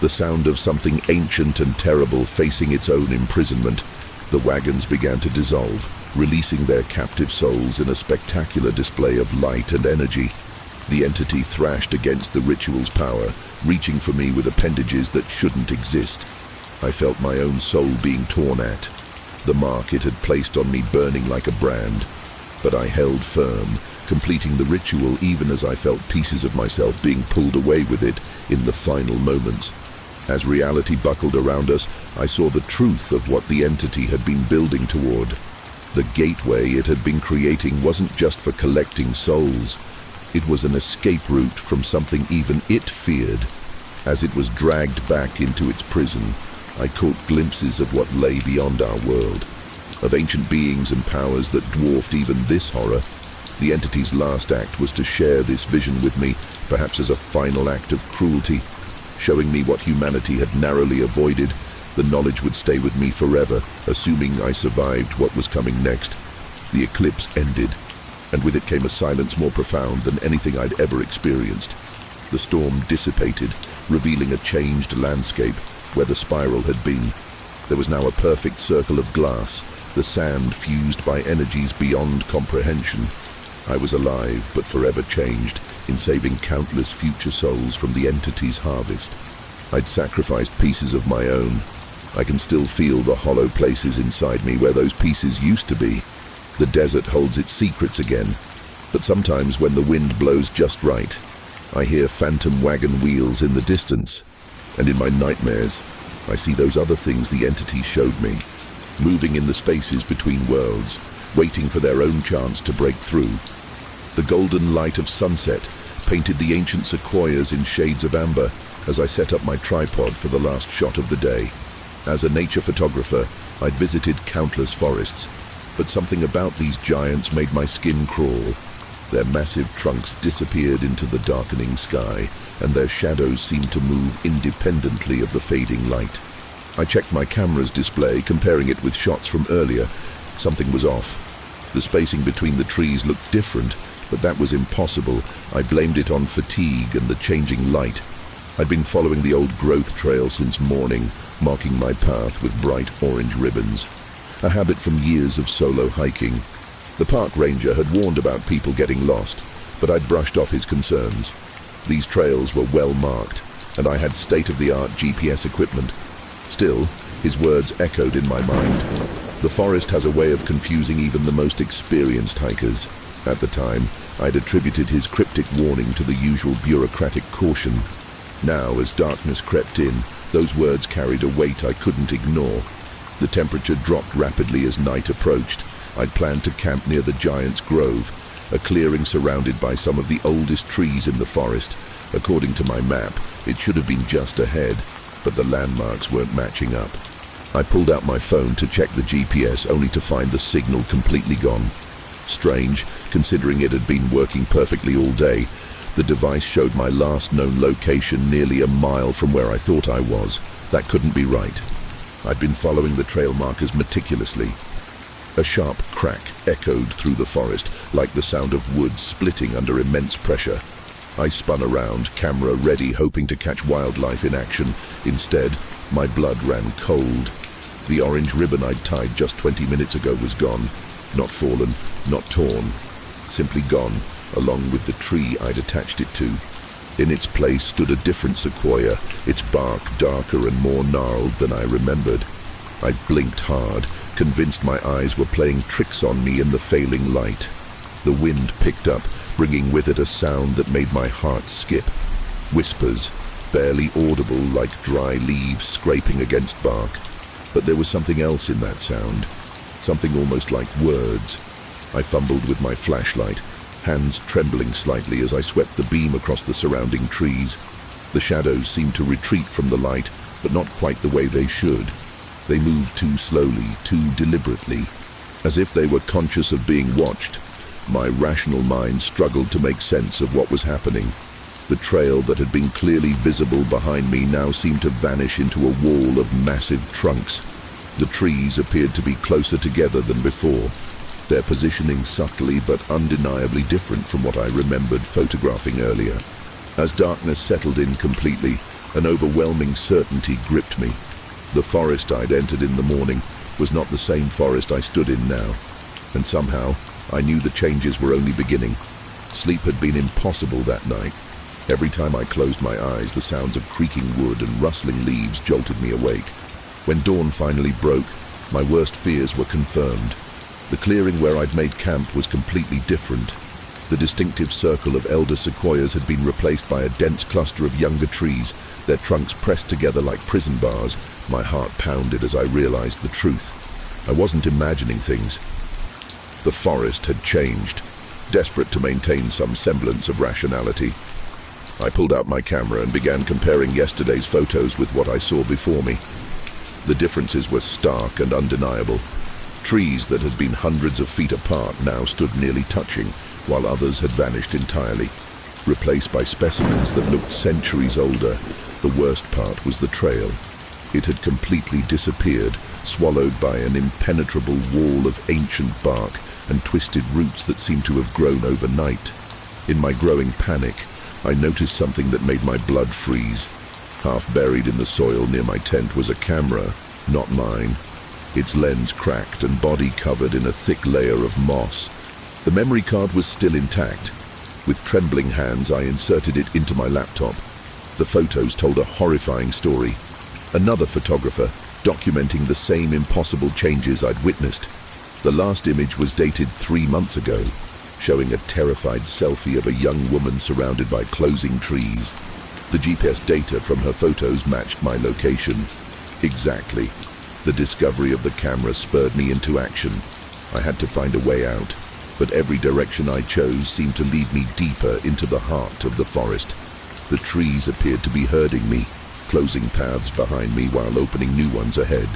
Speaker 1: The sound of something ancient and terrible facing its own imprisonment. The wagons began to dissolve, releasing their captive souls in a spectacular display of light and energy. The entity thrashed against the ritual's power, reaching for me with appendages that shouldn't exist. I felt my own soul being torn at, the mark it had placed on me burning like a brand. But I held firm, completing the ritual even as I felt pieces of myself being pulled away with it in the final moments. As reality buckled around us, I saw the truth of what the entity had been building toward. The gateway it had been creating wasn't just for collecting souls. It was an escape route from something even it feared. As it was dragged back into its prison, I caught glimpses of what lay beyond our world, of ancient beings and powers that dwarfed even this horror. The entity's last act was to share this vision with me, perhaps as a final act of cruelty, showing me what humanity had narrowly avoided. The knowledge would stay with me forever, assuming I survived what was coming next. The eclipse ended, and with it came a silence more profound than anything I'd ever experienced. The storm dissipated, revealing a changed landscape where the spiral had been. There was now a perfect circle of glass, the sand fused by energies beyond comprehension. I was alive, but forever changed, in saving countless future souls from the entity's harvest. I'd sacrificed pieces of my own. I can still feel the hollow places inside me where those pieces used to be. The desert holds its secrets again, but sometimes when the wind blows just right, I hear phantom wagon wheels in the distance, and in my nightmares, I see those other things the entity showed me, moving in the spaces between worlds, waiting for their own chance to break through. The golden light of sunset painted the ancient sequoias in shades of amber as I set up my tripod for the last shot of the day. As a nature photographer, I'd visited countless forests, but something about these giants made my skin crawl. Their massive trunks disappeared into the darkening sky, and their shadows seemed to move independently of the fading light. I checked my camera's display, comparing it with shots from earlier. Something was off. The spacing between the trees looked different, but that was impossible. I blamed it on fatigue and the changing light. I'd been following the old growth trail since morning, marking my path with bright orange ribbons, a habit from years of solo hiking. The park ranger had warned about people getting lost, but I'd brushed off his concerns. These trails were well marked, and I had state-of-the-art GPS equipment. Still, his words echoed in my mind. The forest has a way of confusing even the most experienced hikers. At the time, I'd attributed his cryptic warning to the usual bureaucratic caution. Now, as darkness crept in, those words carried a weight I couldn't ignore. The temperature dropped rapidly as night approached. I'd planned to camp near the Giant's Grove, a clearing surrounded by some of the oldest trees in the forest. According to my map, it should have been just ahead, but the landmarks weren't matching up. I pulled out my phone to check the GPS, only to find the signal completely gone. Strange, considering it had been working perfectly all day. The device showed my last known location nearly a mile from where I thought I was. That couldn't be right. I'd been following the trail markers meticulously. A sharp crack echoed through the forest, like the sound of wood splitting under immense pressure. I spun around, camera ready, hoping to catch wildlife in action. Instead, my blood ran cold. The orange ribbon I'd tied just 20 minutes ago was gone. Not fallen, not torn. Simply gone, along with the tree I'd attached it to. In its place stood a different sequoia, its bark darker and more gnarled than I remembered. I blinked hard, convinced my eyes were playing tricks on me in the failing light. The wind picked up, bringing with it a sound that made my heart skip. Whispers, barely audible like dry leaves scraping against bark. But there was something else in that sound, something almost like words. I fumbled with my flashlight, hands trembling slightly as I swept the beam across the surrounding trees. The shadows seemed to retreat from the light, but not quite the way they should. They moved too slowly, too deliberately, as if they were conscious of being watched. My rational mind struggled to make sense of what was happening. The trail that had been clearly visible behind me now seemed to vanish into a wall of massive trunks. The trees appeared to be closer together than before, their positioning subtly but undeniably different from what I remembered photographing earlier. As darkness settled in completely, an overwhelming certainty gripped me. The forest I'd entered in the morning was not the same forest I stood in now, and somehow I knew the changes were only beginning. Sleep had been impossible that night. Every time I closed my eyes, the sounds of creaking wood and rustling leaves jolted me awake. When dawn finally broke, my worst fears were confirmed. The clearing where I'd made camp was completely different. The distinctive circle of elder sequoias had been replaced by a dense cluster of younger trees, their trunks pressed together like prison bars. My heart pounded as I realized the truth. I wasn't imagining things. The forest had changed, desperate to maintain some semblance of rationality. I pulled out my camera and began comparing yesterday's photos with what I saw before me. The differences were stark and undeniable. Trees that had been hundreds of feet apart now stood nearly touching, while others had vanished entirely, replaced by specimens that looked centuries older. The worst part was the trail. It had completely disappeared, swallowed by an impenetrable wall of ancient bark and twisted roots that seemed to have grown overnight. In my growing panic, I noticed something that made my blood freeze. Half buried in the soil near my tent was a camera, not mine. Its lens cracked and body covered in a thick layer of moss. The memory card was still intact. With trembling hands, I inserted it into my laptop. The photos told a horrifying story. Another photographer, documenting the same impossible changes I'd witnessed. The last image was dated 3 months ago, showing a terrified selfie of a young woman surrounded by closing trees. The GPS data from her photos matched my location. Exactly. The discovery of the camera spurred me into action. I had to find a way out, but every direction I chose seemed to lead me deeper into the heart of the forest. The trees appeared to be herding me, closing paths behind me while opening new ones ahead.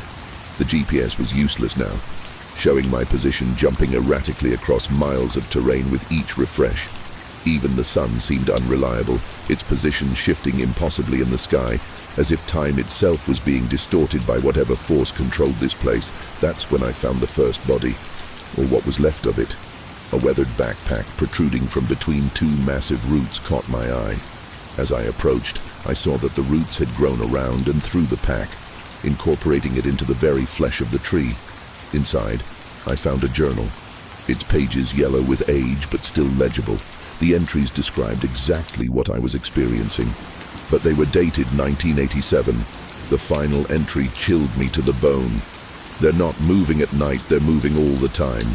Speaker 1: The GPS was useless now, showing my position jumping erratically across miles of terrain with each refresh. Even the sun seemed unreliable, its position shifting impossibly in the sky, as if time itself was being distorted by whatever force controlled this place. That's when I found the first body, or what was left of it. A weathered backpack protruding from between two massive roots caught my eye. As I approached, I saw that the roots had grown around and through the pack, incorporating it into the very flesh of the tree. Inside, I found a journal, its pages yellow with age but still legible. The entries described exactly what I was experiencing, but they were dated 1987. The final entry chilled me to the bone. They're not moving at night, they're moving all the time.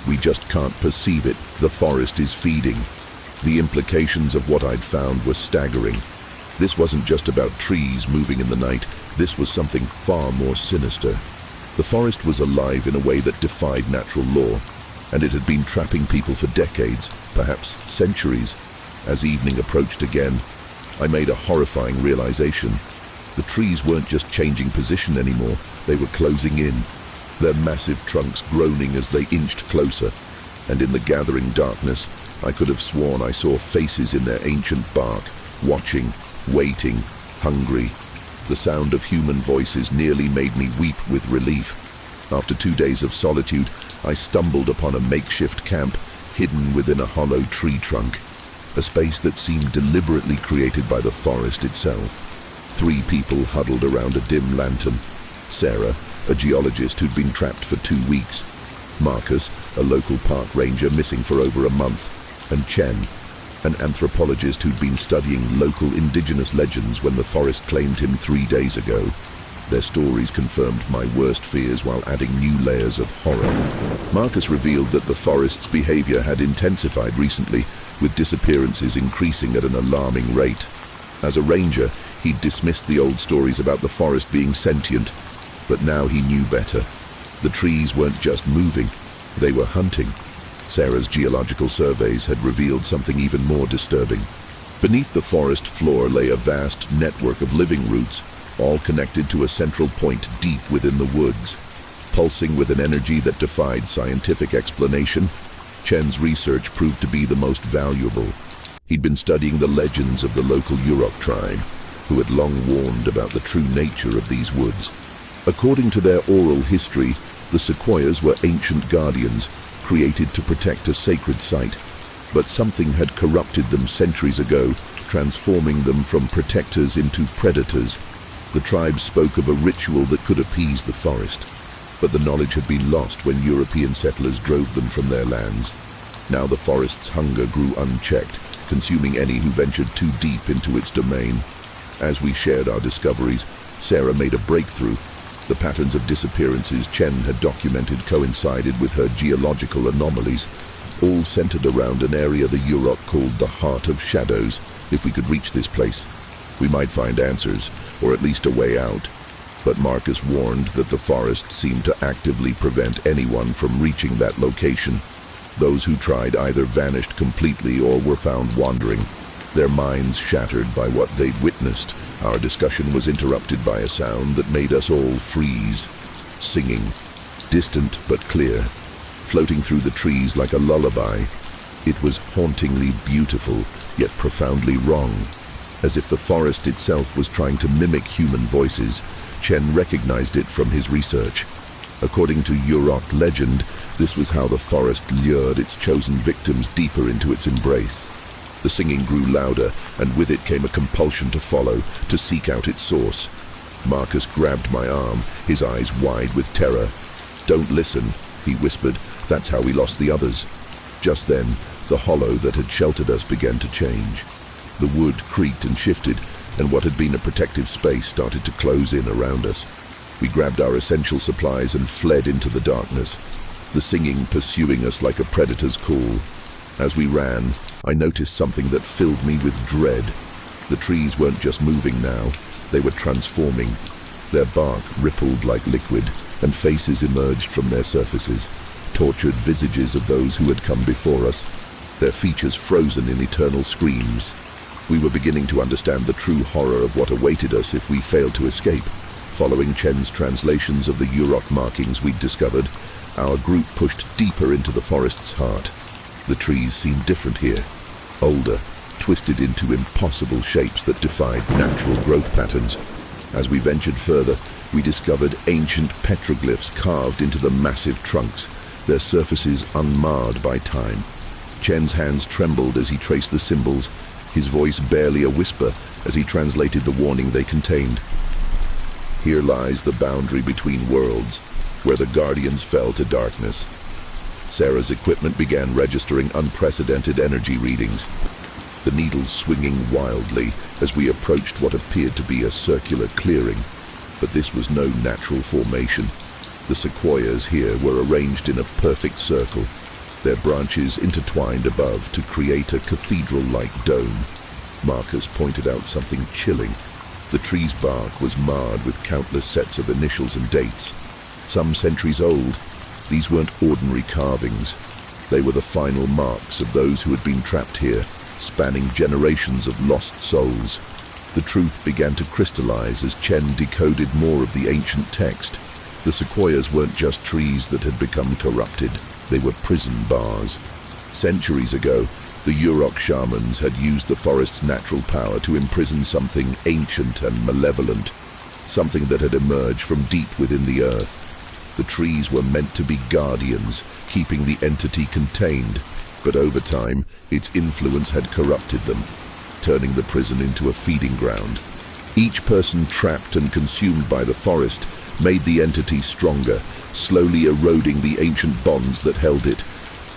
Speaker 1: We just can't perceive it. The forest is feeding. The implications of what I'd found were staggering. This wasn't just about trees moving in the night. This was something far more sinister. The forest was alive in a way that defied natural law, and it had been trapping people for decades, perhaps centuries. As evening approached again, I made a horrifying realization. The trees weren't just changing position anymore, they were closing in, their massive trunks groaning as they inched closer. And in the gathering darkness, I could have sworn I saw faces in their ancient bark, watching, waiting, hungry. The sound of human voices nearly made me weep with relief. After 2 days of solitude, I stumbled upon a makeshift camp hidden within a hollow tree trunk, a space that seemed deliberately created by the forest itself. 3 people huddled around a dim lantern. Sarah, a geologist who'd been trapped for 2 weeks. Marcus, a local park ranger missing for over a month. And Chen, an anthropologist who'd been studying local indigenous legends when the forest claimed him 3 days ago. Their stories confirmed my worst fears while adding new layers of horror. Marcus revealed that the forest's behavior had intensified recently, with disappearances increasing at an alarming rate. As a ranger, he'd dismissed the old stories about the forest being sentient, but now he knew better. The trees weren't just moving, they were hunting. Sarah's geological surveys had revealed something even more disturbing. Beneath the forest floor lay a vast network of living roots, all connected to a central point deep within the woods. Pulsing with an energy that defied scientific explanation, Chen's research proved to be the most valuable. He'd been studying the legends of the local Yurok tribe, who had long warned about the true nature of these woods. According to their oral history, the sequoias were ancient guardians, created to protect a sacred site. But something had corrupted them centuries ago, transforming them from protectors into predators. The tribe spoke of a ritual that could appease the forest, but the knowledge had been lost when European settlers drove them from their lands. Now the forest's hunger grew unchecked, consuming any who ventured too deep into its domain. As we shared our discoveries, Sarah made a breakthrough. The patterns of disappearances Chen had documented coincided with her geological anomalies, all centered around an area the Yurok called the Heart of Shadows. If we could reach this place, we might find answers, or at least a way out. But Marcus warned that the forest seemed to actively prevent anyone from reaching that location. Those who tried either vanished completely or were found wandering, their minds shattered by what they'd witnessed. Our discussion was interrupted by a sound that made us all freeze. Singing, distant but clear, floating through the trees like a lullaby. It was hauntingly beautiful, yet profoundly wrong. As if the forest itself was trying to mimic human voices, Chen recognized it from his research. According to Yurok legend, this was how the forest lured its chosen victims deeper into its embrace. The singing grew louder, and with it came a compulsion to follow, to seek out its source. Marcus grabbed my arm, his eyes wide with terror. "Don't listen," he whispered. "That's how we lost the others." Just then, the hollow that had sheltered us began to change. The wood creaked and shifted, and what had been a protective space started to close in around us. We grabbed our essential supplies and fled into the darkness, the singing pursuing us like a predator's call. As we ran, I noticed something that filled me with dread. The trees weren't just moving now, they were transforming. Their bark rippled like liquid, and faces emerged from their surfaces, tortured visages of those who had come before us, their features frozen in eternal screams. We were beginning to understand the true horror of what awaited us if we failed to escape. Following Chen's translations of the Yurok markings we'd discovered, our group pushed deeper into the forest's heart. The trees seemed different here, older, twisted into impossible shapes that defied natural growth patterns. As we ventured further, we discovered ancient petroglyphs carved into the massive trunks, their surfaces unmarred by time. Chen's hands trembled as he traced the symbols, his voice barely a whisper as he translated the warning they contained. Here lies the boundary between worlds, where the Guardians fell to darkness. Sarah's equipment began registering unprecedented energy readings, the needles swinging wildly as we approached what appeared to be a circular clearing. But this was no natural formation. The sequoias here were arranged in a perfect circle, their branches intertwined above to create a cathedral-like dome. Marcus pointed out something chilling. The tree's bark was marred with countless sets of initials and dates. Some centuries old, these weren't ordinary carvings. They were the final marks of those who had been trapped here, spanning generations of lost souls. The truth began to crystallize as Chen decoded more of the ancient text. The sequoias weren't just trees that had become corrupted. They were prison bars. Centuries ago, the Yurok shamans had used the forest's natural power to imprison something ancient and malevolent, something that had emerged from deep within the earth. The trees were meant to be guardians, keeping the entity contained, but over time, its influence had corrupted them, turning the prison into a feeding ground. Each person trapped and consumed by the forest made the entity stronger, slowly eroding the ancient bonds that held it.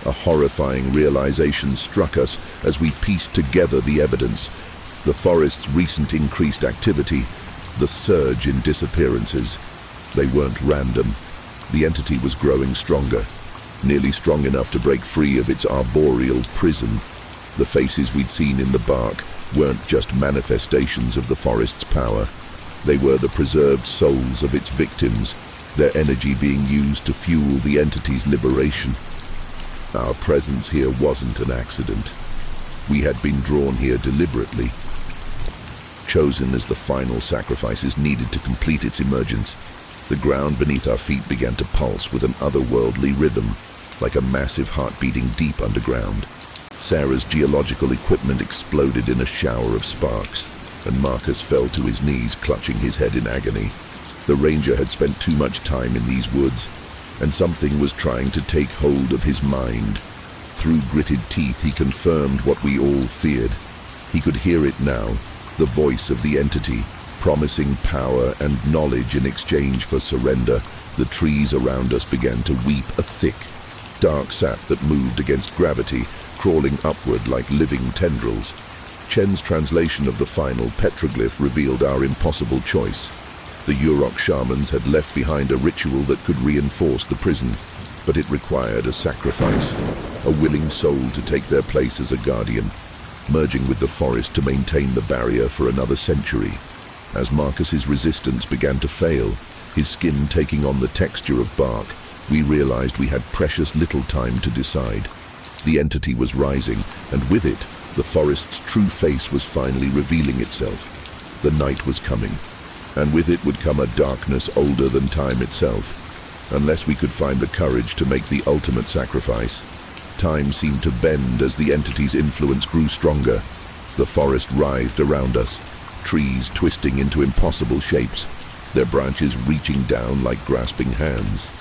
Speaker 1: A horrifying realization struck us as we pieced together the evidence. The forest's recent increased activity, the surge in disappearances. They weren't random. The entity was growing stronger, nearly strong enough to break free of its arboreal prison. The faces we'd seen in the bark weren't just manifestations of the forest's power. They were the preserved souls of its victims, their energy being used to fuel the entity's liberation. Our presence here wasn't an accident. We had been drawn here deliberately, chosen as the final sacrifices needed to complete its emergence. The ground beneath our feet began to pulse with an otherworldly rhythm, like a massive heart beating deep underground. Sarah's geological equipment exploded in a shower of sparks, and Marcus fell to his knees, clutching his head in agony. The ranger had spent too much time in these woods, and something was trying to take hold of his mind. Through gritted teeth, he confirmed what we all feared. He could hear it now, the voice of the entity, promising power and knowledge in exchange for surrender. The trees around us began to weep, a thick, dark sap that moved against gravity, crawling upward like living tendrils. Chen's translation of the final petroglyph revealed our impossible choice. The Yurok shamans had left behind a ritual that could reinforce the prison, but it required a sacrifice, a willing soul to take their place as a guardian, merging with the forest to maintain the barrier for another century. As Marcus's resistance began to fail, his skin taking on the texture of bark, we realized we had precious little time to decide. The entity was rising, and with it, the forest's true face was finally revealing itself. The night was coming, and with it would come a darkness older than time itself. Unless we could find the courage to make the ultimate sacrifice. Time seemed to bend as the entity's influence grew stronger. The forest writhed around us, trees twisting into impossible shapes, their branches reaching down like grasping hands.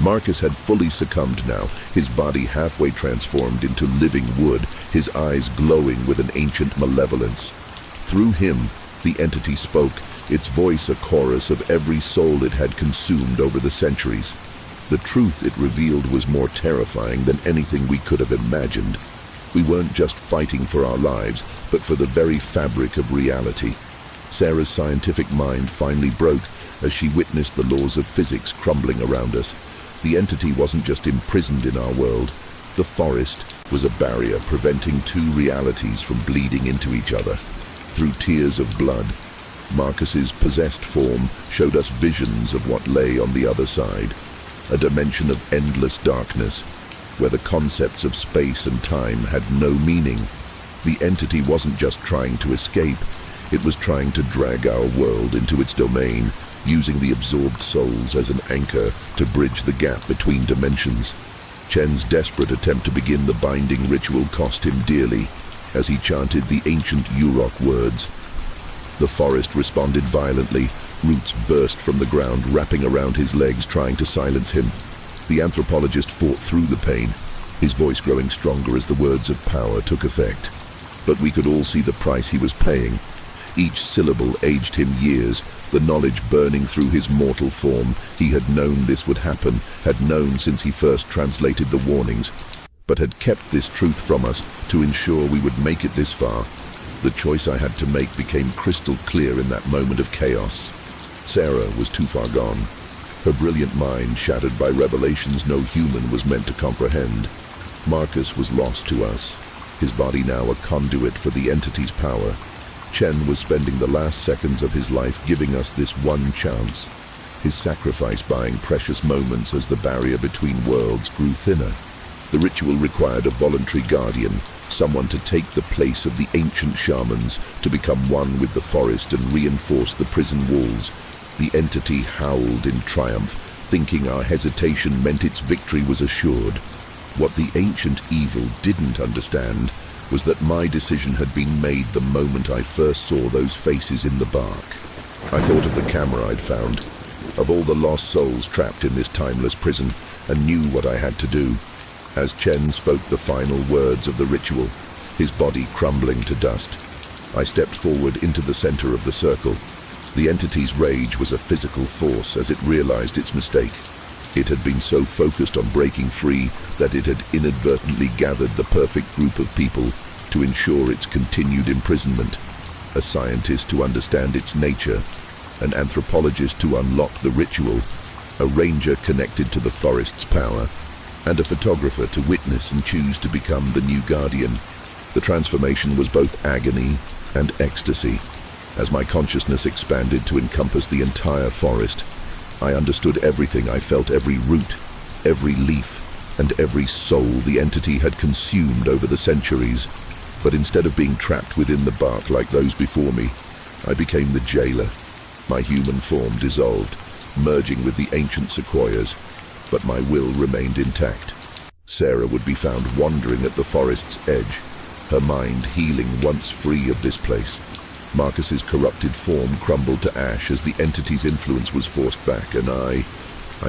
Speaker 1: Marcus had fully succumbed now, his body halfway transformed into living wood, his eyes glowing with an ancient malevolence. Through him, the entity spoke, its voice a chorus of every soul it had consumed over the centuries. The truth it revealed was more terrifying than anything we could have imagined. We weren't just fighting for our lives, but for the very fabric of reality. Sarah's scientific mind finally broke as she witnessed the laws of physics crumbling around us. The entity wasn't just imprisoned in our world. The forest was a barrier preventing two realities from bleeding into each other. Through tears of blood, Marcus's possessed form showed us visions of what lay on the other side, a dimension of endless darkness, where the concepts of space and time had no meaning. The entity wasn't just trying to escape, it was trying to drag our world into its domain, using the absorbed souls as an anchor to bridge the gap between dimensions. Chen's desperate attempt to begin the binding ritual cost him dearly, as he chanted the ancient Yurok words. The forest responded violently, roots burst from the ground, wrapping around his legs, trying to silence him. The anthropologist fought through the pain, his voice growing stronger as the words of power took effect. But we could all see the price he was paying. Each syllable aged him years, the knowledge burning through his mortal form. He had known this would happen, had known since he first translated the warnings, but had kept this truth from us to ensure we would make it this far. The choice I had to make became crystal clear in that moment of chaos. Sarah was too far gone, her brilliant mind shattered by revelations no human was meant to comprehend. Marcus was lost to us, his body now a conduit for the entity's power. Chen was spending the last seconds of his life giving us this one chance, his sacrifice buying precious moments as the barrier between worlds grew thinner. The ritual required a voluntary guardian, someone to take the place of the ancient shamans, to become one with the forest and reinforce the prison walls. The entity howled in triumph, thinking our hesitation meant its victory was assured. What the ancient evil didn't understand was that my decision had been made the moment I first saw those faces in the bark. I thought of the camera I'd found, of all the lost souls trapped in this timeless prison, and knew what I had to do. As Chen spoke the final words of the ritual, his body crumbling to dust, I stepped forward into the center of the circle. The entity's rage was a physical force as it realized its mistake. It had been so focused on breaking free that it had inadvertently gathered the perfect group of people to ensure its continued imprisonment. A scientist to understand its nature, an anthropologist to unlock the ritual, a ranger connected to the forest's power, and a photographer to witness and choose to become the new guardian. The transformation was both agony and ecstasy. As my consciousness expanded to encompass the entire forest, I understood everything. I felt every root, every leaf, and every soul the entity had consumed over the centuries. But instead of being trapped within the bark like those before me, I became the jailer. My human form dissolved, merging with the ancient sequoias, but my will remained intact. Sarah would be found wandering at the forest's edge, her mind healing once free of this place. Marcus's corrupted form crumbled to ash as the entity's influence was forced back, and I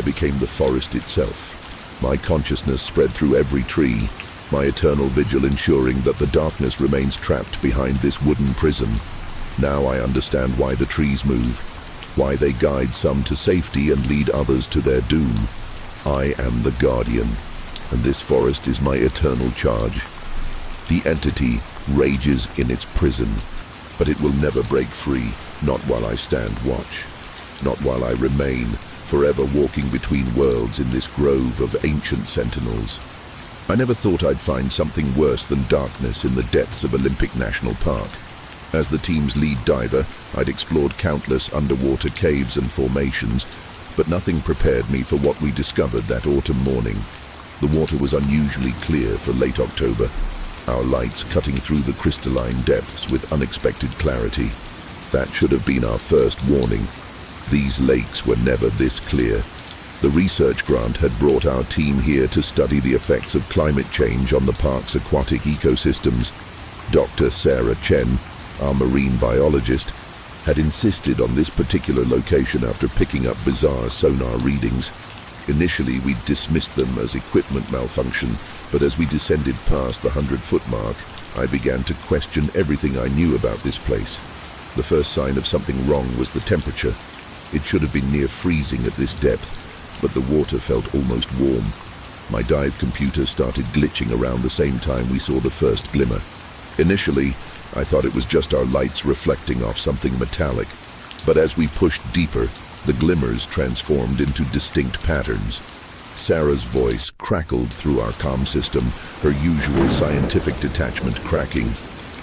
Speaker 1: became the forest itself. My consciousness spread through every tree, my eternal vigil ensuring that the darkness remains trapped behind this wooden prison. Now I understand why the trees move, why they guide some to safety and lead others to their doom. I am the guardian, and this forest is my eternal charge. The entity rages in its prison, but it will never break free, not while I stand watch, not while I remain, forever walking between worlds in this grove of ancient sentinels. I never thought I'd find something worse than darkness in the depths of Olympic National Park. As the team's lead diver, I'd explored countless underwater caves and formations, but nothing prepared me for what we discovered that autumn morning. The water was unusually clear for late October, our lights cutting through the crystalline depths with unexpected clarity. That should have been our first warning. These lakes were never this clear. The research grant had brought our team here to study the effects of climate change on the park's aquatic ecosystems. Dr. Sarah Chen, our marine biologist, had insisted on this particular location after picking up bizarre sonar readings. Initially, we dismissed them as equipment malfunction, but as we descended past the 100-foot mark, I began to question everything I knew about this place. The first sign of something wrong was the temperature. It should have been near freezing at this depth, but the water felt almost warm. My dive computer started glitching around the same time we saw the first glimmer. Initially, I thought it was just our lights reflecting off something metallic, but as we pushed deeper, the glimmers transformed into distinct patterns. Sarah's voice crackled through our comm system, her usual scientific detachment cracking.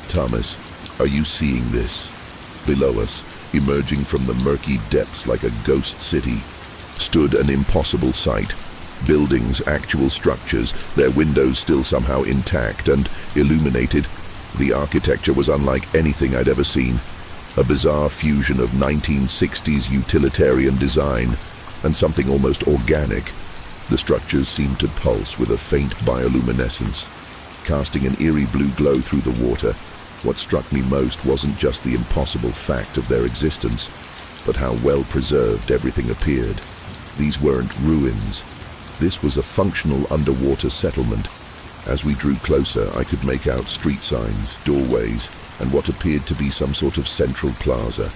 Speaker 1: "Thomas, are you seeing this?" Below us, emerging from the murky depths like a ghost city, stood an impossible sight. Buildings, actual structures, their windows still somehow intact and illuminated. The architecture was unlike anything I'd ever seen. A bizarre fusion of 1960s utilitarian design and something almost organic. The structures seemed to pulse with a faint bioluminescence, casting an eerie blue glow through the water. What struck me most wasn't just the impossible fact of their existence, but how well preserved everything appeared. These weren't ruins. This was a functional underwater settlement. As we drew closer, I could make out street signs, doorways, and what appeared to be some sort of central plaza.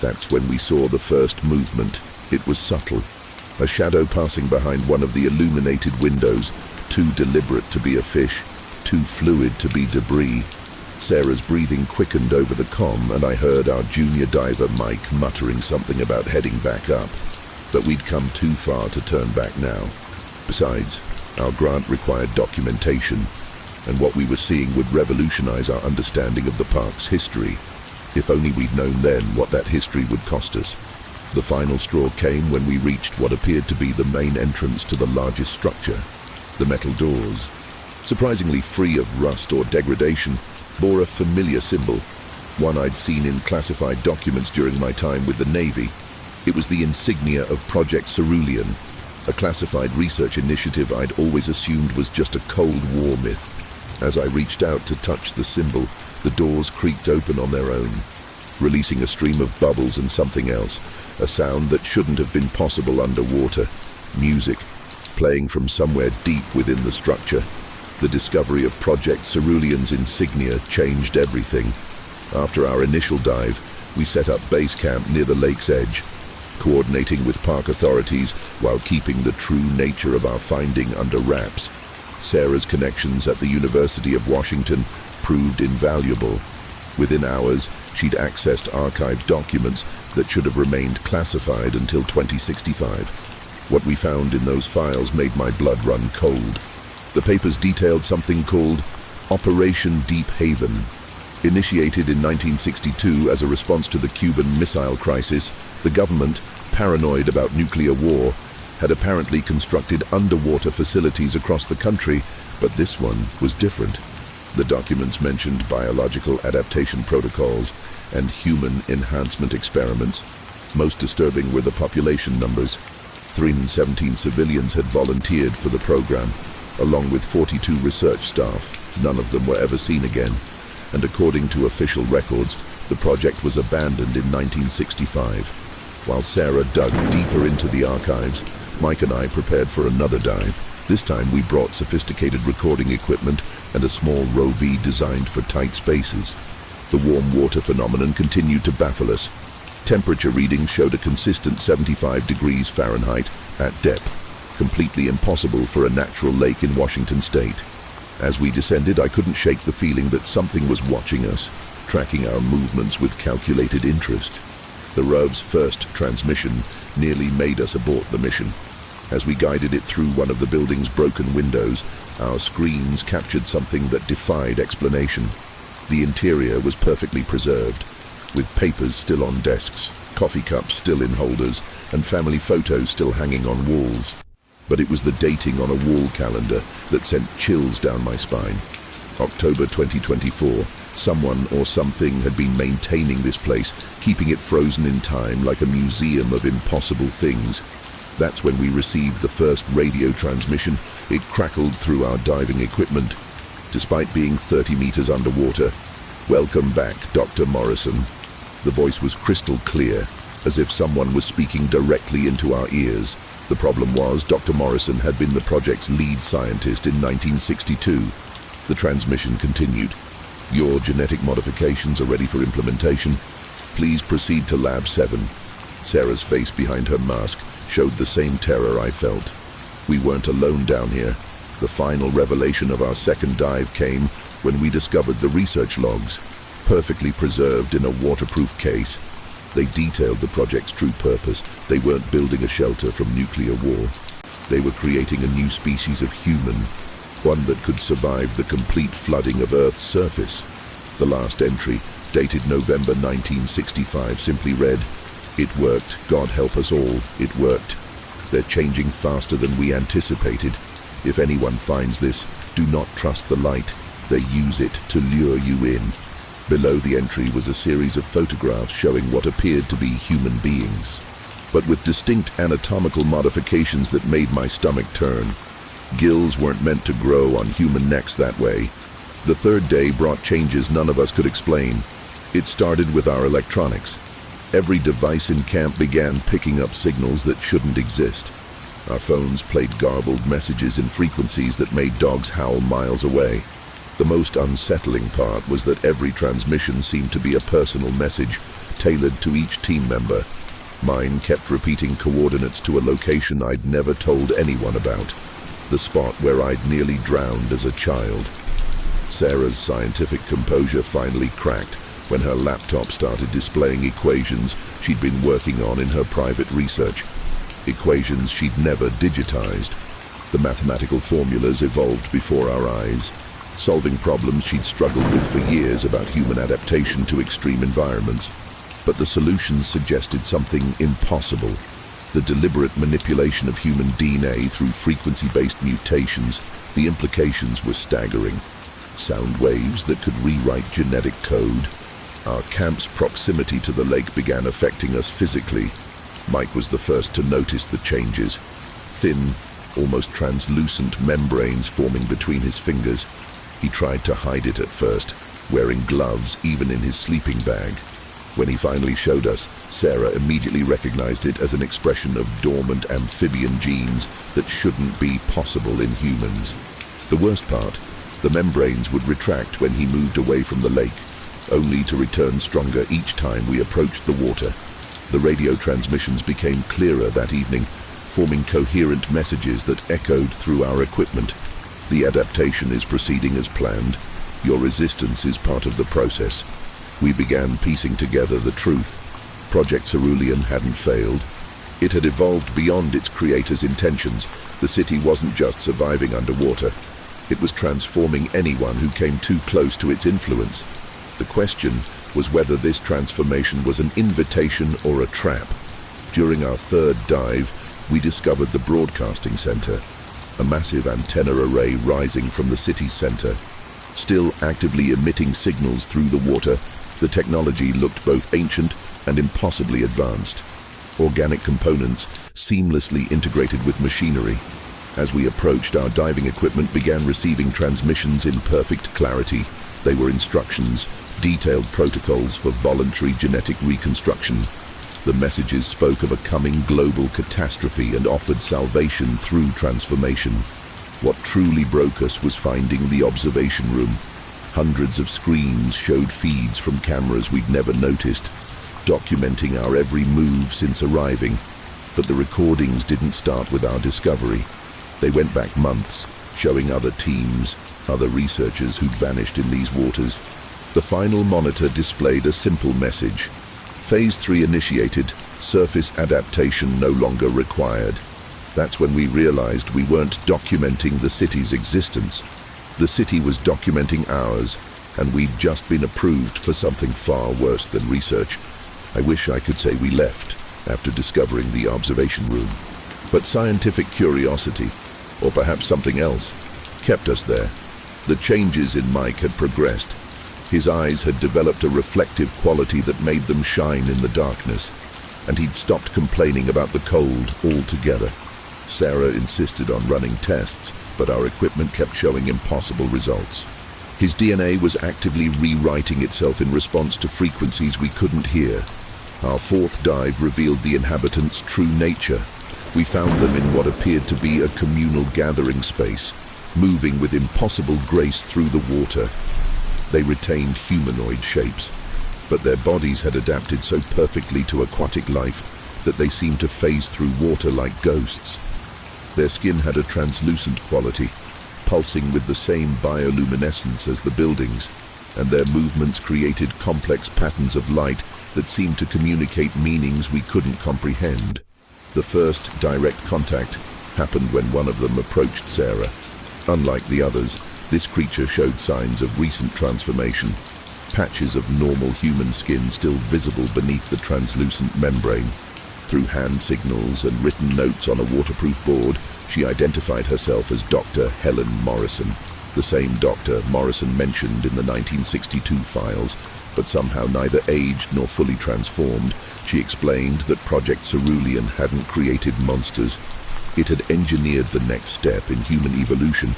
Speaker 1: That's when we saw the first movement. It was subtle. A shadow passing behind one of the illuminated windows, too deliberate to be a fish, too fluid to be debris. Sarah's breathing quickened over the comm, and I heard our junior diver Mike muttering something about heading back up. But we'd come too far to turn back now. Besides, our grant required documentation, and what we were seeing would revolutionize our understanding of the park's history. If only we'd known then what that history would cost us. The final straw came when we reached what appeared to be the main entrance to the largest structure. The metal doors, surprisingly free of rust or degradation, bore a familiar symbol, one I'd seen in classified documents during my time with the Navy. It was the insignia of Project Cerulean, a classified research initiative I'd always assumed was just a Cold War myth. As I reached out to touch the symbol, the doors creaked open on their own, releasing a stream of bubbles and something else, a sound that shouldn't have been possible underwater. Music, playing from somewhere deep within the structure. The discovery of Project Cerulean's insignia changed everything. After our initial dive, we set up base camp near the lake's edge. coordinating with park authorities while keeping the true nature of our finding under wraps. Sarah's connections at the University of Washington proved invaluable. Within hours, she'd accessed archived documents that should have remained classified until 2065. What we found in those files made my blood run cold. The papers detailed something called Operation Deep Haven. Initiated in 1962 as a response to the Cuban Missile Crisis, the government, paranoid about nuclear war, had apparently constructed underwater facilities across the country, but this one was different. The documents mentioned biological adaptation protocols and human enhancement experiments. Most disturbing were the population numbers. 317 civilians had volunteered for the program, along with 42 research staff. None of them were ever seen again, and according to official records, the project was abandoned in 1965. While Sarah dug deeper into the archives, Mike and I prepared for another dive. This time we brought sophisticated recording equipment and a small ROV designed for tight spaces. The warm water phenomenon continued to baffle us. Temperature readings showed a consistent 75 degrees Fahrenheit at depth, completely impossible for a natural lake in Washington state. As we descended, I couldn't shake the feeling that something was watching us, tracking our movements with calculated interest. The ROV's first transmission nearly made us abort the mission. As we guided it through one of the building's broken windows, our screens captured something that defied explanation. The interior was perfectly preserved, with papers still on desks, coffee cups still in holders, and family photos still hanging on walls. But it was the dating on a wall calendar that sent chills down my spine. October 2024, someone or something had been maintaining this place, keeping it frozen in time like a museum of impossible things. That's when we received the first radio transmission. It crackled through our diving equipment. Despite being 30 meters underwater, "Welcome back, Dr. Morrison." The voice was crystal clear, as if someone was speaking directly into our ears. The problem was, Dr. Morrison had been the project's lead scientist in 1962. The transmission continued. "Your genetic modifications are ready for implementation. Please proceed to Lab 7. Sarah's face behind her mask showed the same terror I felt. We weren't alone down here. The final revelation of our second dive came when we discovered the research logs, perfectly preserved in a waterproof case. They detailed the project's true purpose. They weren't building a shelter from nuclear war. They were creating a new species of human, one that could survive the complete flooding of Earth's surface. The last entry, dated November 1965, simply read, "It worked. God help us all. It worked. They're changing faster than we anticipated. If anyone finds this, do not trust the light. They use it to lure you in." Below the entry was a series of photographs showing what appeared to be human beings, but with distinct anatomical modifications that made my stomach turn. Gills weren't meant to grow on human necks that way. The third day brought changes none of us could explain. It started with our electronics. Every device in camp began picking up signals that shouldn't exist. Our phones played garbled messages in frequencies that made dogs howl miles away. The most unsettling part was that every transmission seemed to be a personal message, tailored to each team member. Mine kept repeating coordinates to a location I'd never told anyone about, the spot where I'd nearly drowned as a child. Sarah's scientific composure finally cracked when her laptop started displaying equations she'd been working on in her private research. Equations she'd never digitized. The mathematical formulas evolved before our eyes, solving problems she'd struggled with for years about human adaptation to extreme environments. But the solutions suggested something impossible: the deliberate manipulation of human DNA through frequency-based mutations. The implications were staggering. Sound waves that could rewrite genetic code. Our camp's proximity to the lake began affecting us physically. Mike was the first to notice the changes. Thin, almost translucent membranes forming between his fingers. He tried to hide it at first, wearing gloves even in his sleeping bag. When he finally showed us, Sarah immediately recognized it as an expression of dormant amphibian genes that shouldn't be possible in humans. The worst part, the membranes would retract when he moved away from the lake, only to return stronger each time we approached the water. The radio transmissions became clearer that evening, forming coherent messages that echoed through our equipment. The adaptation is proceeding as planned. Your resistance is part of the process. We began piecing together the truth. Project Cerulean hadn't failed. It had evolved beyond its creator's intentions. The city wasn't just surviving underwater. It was transforming anyone who came too close to its influence. The question was whether this transformation was an invitation or a trap. During our third dive, we discovered the broadcasting center, a massive antenna array rising from the city's center. Still actively emitting signals through the water, the technology looked both ancient and impossibly advanced. Organic components seamlessly integrated with machinery. As we approached, our diving equipment began receiving transmissions in perfect clarity. They were instructions, detailed protocols for voluntary genetic reconstruction. The messages spoke of a coming global catastrophe and offered salvation through transformation. What truly broke us was finding the observation room. Hundreds of screens showed feeds from cameras we'd never noticed, documenting our every move since arriving. But the recordings didn't start with our discovery. They went back months, showing other teams, other researchers who'd vanished in these waters. The final monitor displayed a simple message. Phase 3 initiated, surface adaptation no longer required. That's when we realized we weren't documenting the city's existence. The city was documenting ours, and we'd just been approved for something far worse than research. I wish I could say we left after discovering the observation room. But scientific curiosity, or perhaps something else, kept us there. The changes in Mike had progressed. His eyes had developed a reflective quality that made them shine in the darkness, and he'd stopped complaining about the cold altogether. Sarah insisted on running tests, but our equipment kept showing impossible results. His DNA was actively rewriting itself in response to frequencies we couldn't hear. Our fourth dive revealed the inhabitants' true nature. We found them in what appeared to be a communal gathering space, moving with impossible grace through the water. They retained humanoid shapes, but their bodies had adapted so perfectly to aquatic life that they seemed to phase through water like ghosts. Their skin had a translucent quality, pulsing with the same bioluminescence as the buildings, and their movements created complex patterns of light that seemed to communicate meanings we couldn't comprehend. The first direct contact happened when one of them approached Sarah. Unlike the others, this creature showed signs of recent transformation. Patches of normal human skin still visible beneath the translucent membrane. Through hand signals and written notes on a waterproof board, she identified herself as Dr. Helen Morrison, the same doctor Morrison mentioned in the 1962 files, but somehow neither aged nor fully transformed. She explained that Project Cerulean hadn't created monsters. It had engineered the next step in human evolution.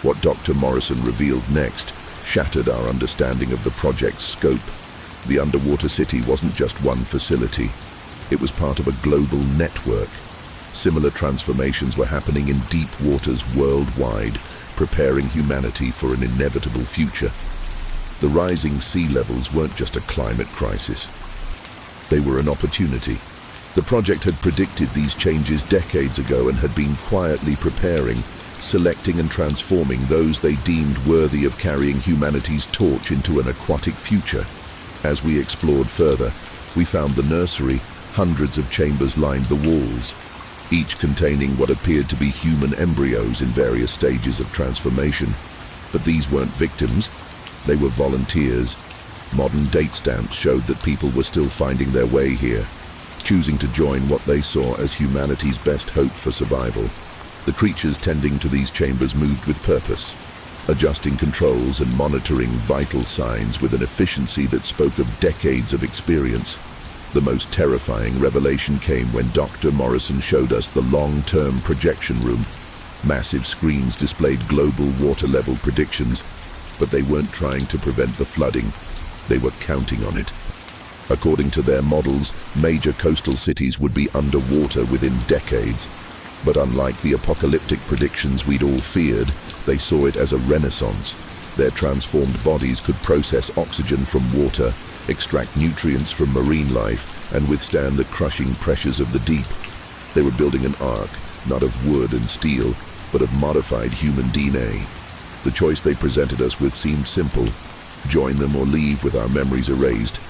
Speaker 1: What Dr. Morrison revealed next shattered our understanding of the project's scope. The underwater city wasn't just one facility. It was part of a global network. Similar transformations were happening in deep waters worldwide, preparing humanity for an inevitable future. The rising sea levels weren't just a climate crisis. They were an opportunity. The project had predicted these changes decades ago and had been quietly preparing, selecting and transforming those they deemed worthy of carrying humanity's torch into an aquatic future. As we explored further, we found the nursery. Hundreds of chambers lined the walls, each containing what appeared to be human embryos in various stages of transformation. But these weren't victims, they were volunteers. Modern date stamps showed that people were still finding their way here, choosing to join what they saw as humanity's best hope for survival. The creatures tending to these chambers moved with purpose, adjusting controls and monitoring vital signs with an efficiency that spoke of decades of experience. The most terrifying revelation came when Dr. Morrison showed us the long-term projection room. Massive screens displayed global water level predictions, but they weren't trying to prevent the flooding. They were counting on it. According to their models, major coastal cities would be underwater within decades. But unlike the apocalyptic predictions we'd all feared, they saw it as a renaissance. Their transformed bodies could process oxygen from water, extract nutrients from marine life, and withstand the crushing pressures of the deep. They were building an ark, not of wood and steel, but of modified human DNA. The choice they presented us with seemed simple: join them or leave with our memories erased.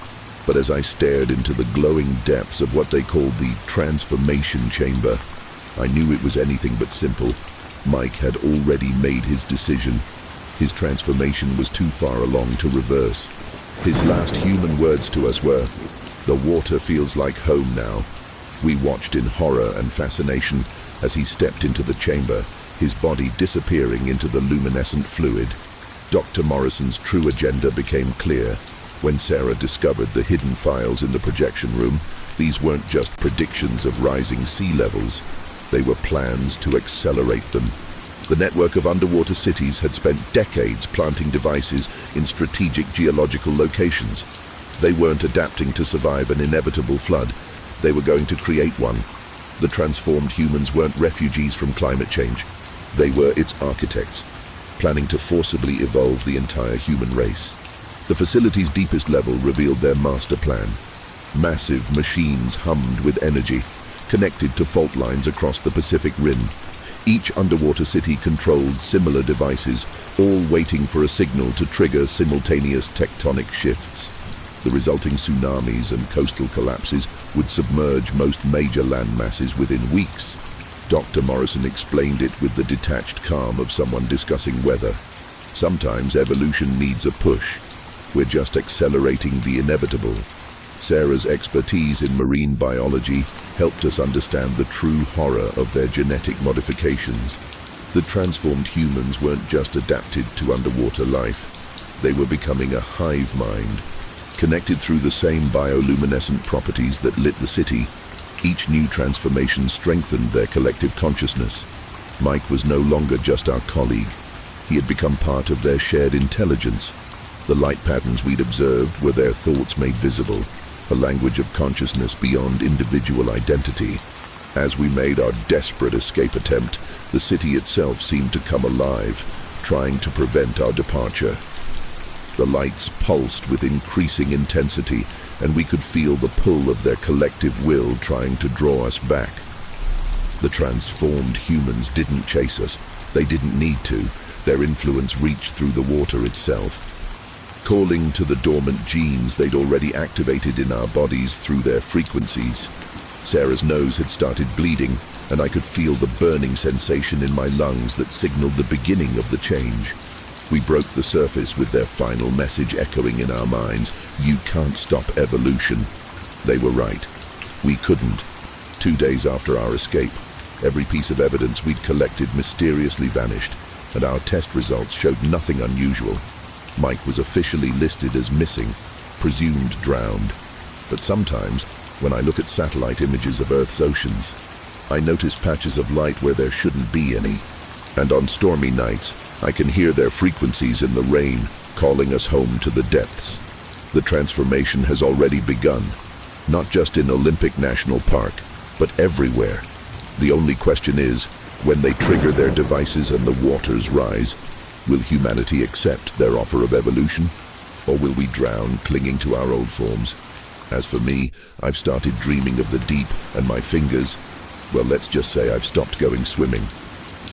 Speaker 1: But as I stared into the glowing depths of what they called the transformation chamber, I knew it was anything but simple. Mike had already made his decision. His transformation was too far along to reverse. His last human words to us were, "The water feels like home now." We watched in horror and fascination as he stepped into the chamber, his body disappearing into the luminescent fluid. Dr. Morrison's true agenda became clear. When Sarah discovered the hidden files in the projection room, these weren't just predictions of rising sea levels. They were plans to accelerate them. The network of underwater cities had spent decades planting devices in strategic geological locations. They weren't adapting to survive an inevitable flood. They were going to create one. The transformed humans weren't refugees from climate change. They were its architects, planning to forcibly evolve the entire human race. The facility's deepest level revealed their master plan. Massive machines hummed with energy, connected to fault lines across the Pacific Rim. Each underwater city controlled similar devices, all waiting for a signal to trigger simultaneous tectonic shifts. The resulting tsunamis and coastal collapses would submerge most major land masses within weeks. Dr. Morrison explained it with the detached calm of someone discussing weather. Sometimes evolution needs a push. We're just accelerating the inevitable. Sarah's expertise in marine biology helped us understand the true horror of their genetic modifications. The transformed humans weren't just adapted to underwater life. They were becoming a hive mind, connected through the same bioluminescent properties that lit the city. Each new transformation strengthened their collective consciousness. Mike was no longer just our colleague. He had become part of their shared intelligence. The light patterns we'd observed were their thoughts made visible, a language of consciousness beyond individual identity. As we made our desperate escape attempt, the city itself seemed to come alive, trying to prevent our departure. The lights pulsed with increasing intensity, and we could feel the pull of their collective will trying to draw us back. The transformed humans didn't chase us. They didn't need to. Their influence reached through the water itself, calling to the dormant genes they'd already activated in our bodies through their frequencies. Sarah's nose had started bleeding, and I could feel the burning sensation in my lungs that signaled the beginning of the change. We broke the surface with their final message echoing in our minds: "You can't stop evolution." They were right. We couldn't. 2 days after our escape, every piece of evidence we'd collected mysteriously vanished, and our test results showed nothing unusual. Mike was officially listed as missing, presumed drowned. But sometimes, when I look at satellite images of Earth's oceans, I notice patches of light where there shouldn't be any. And on stormy nights, I can hear their frequencies in the rain, calling us home to the depths. The transformation has already begun, not just in Olympic National Park, but everywhere. The only question is, when they trigger their devices and the waters rise, will humanity accept their offer of evolution? Or will we drown, clinging to our old forms? As for me, I've started dreaming of the deep, and my fingers, well, let's just say I've stopped going swimming.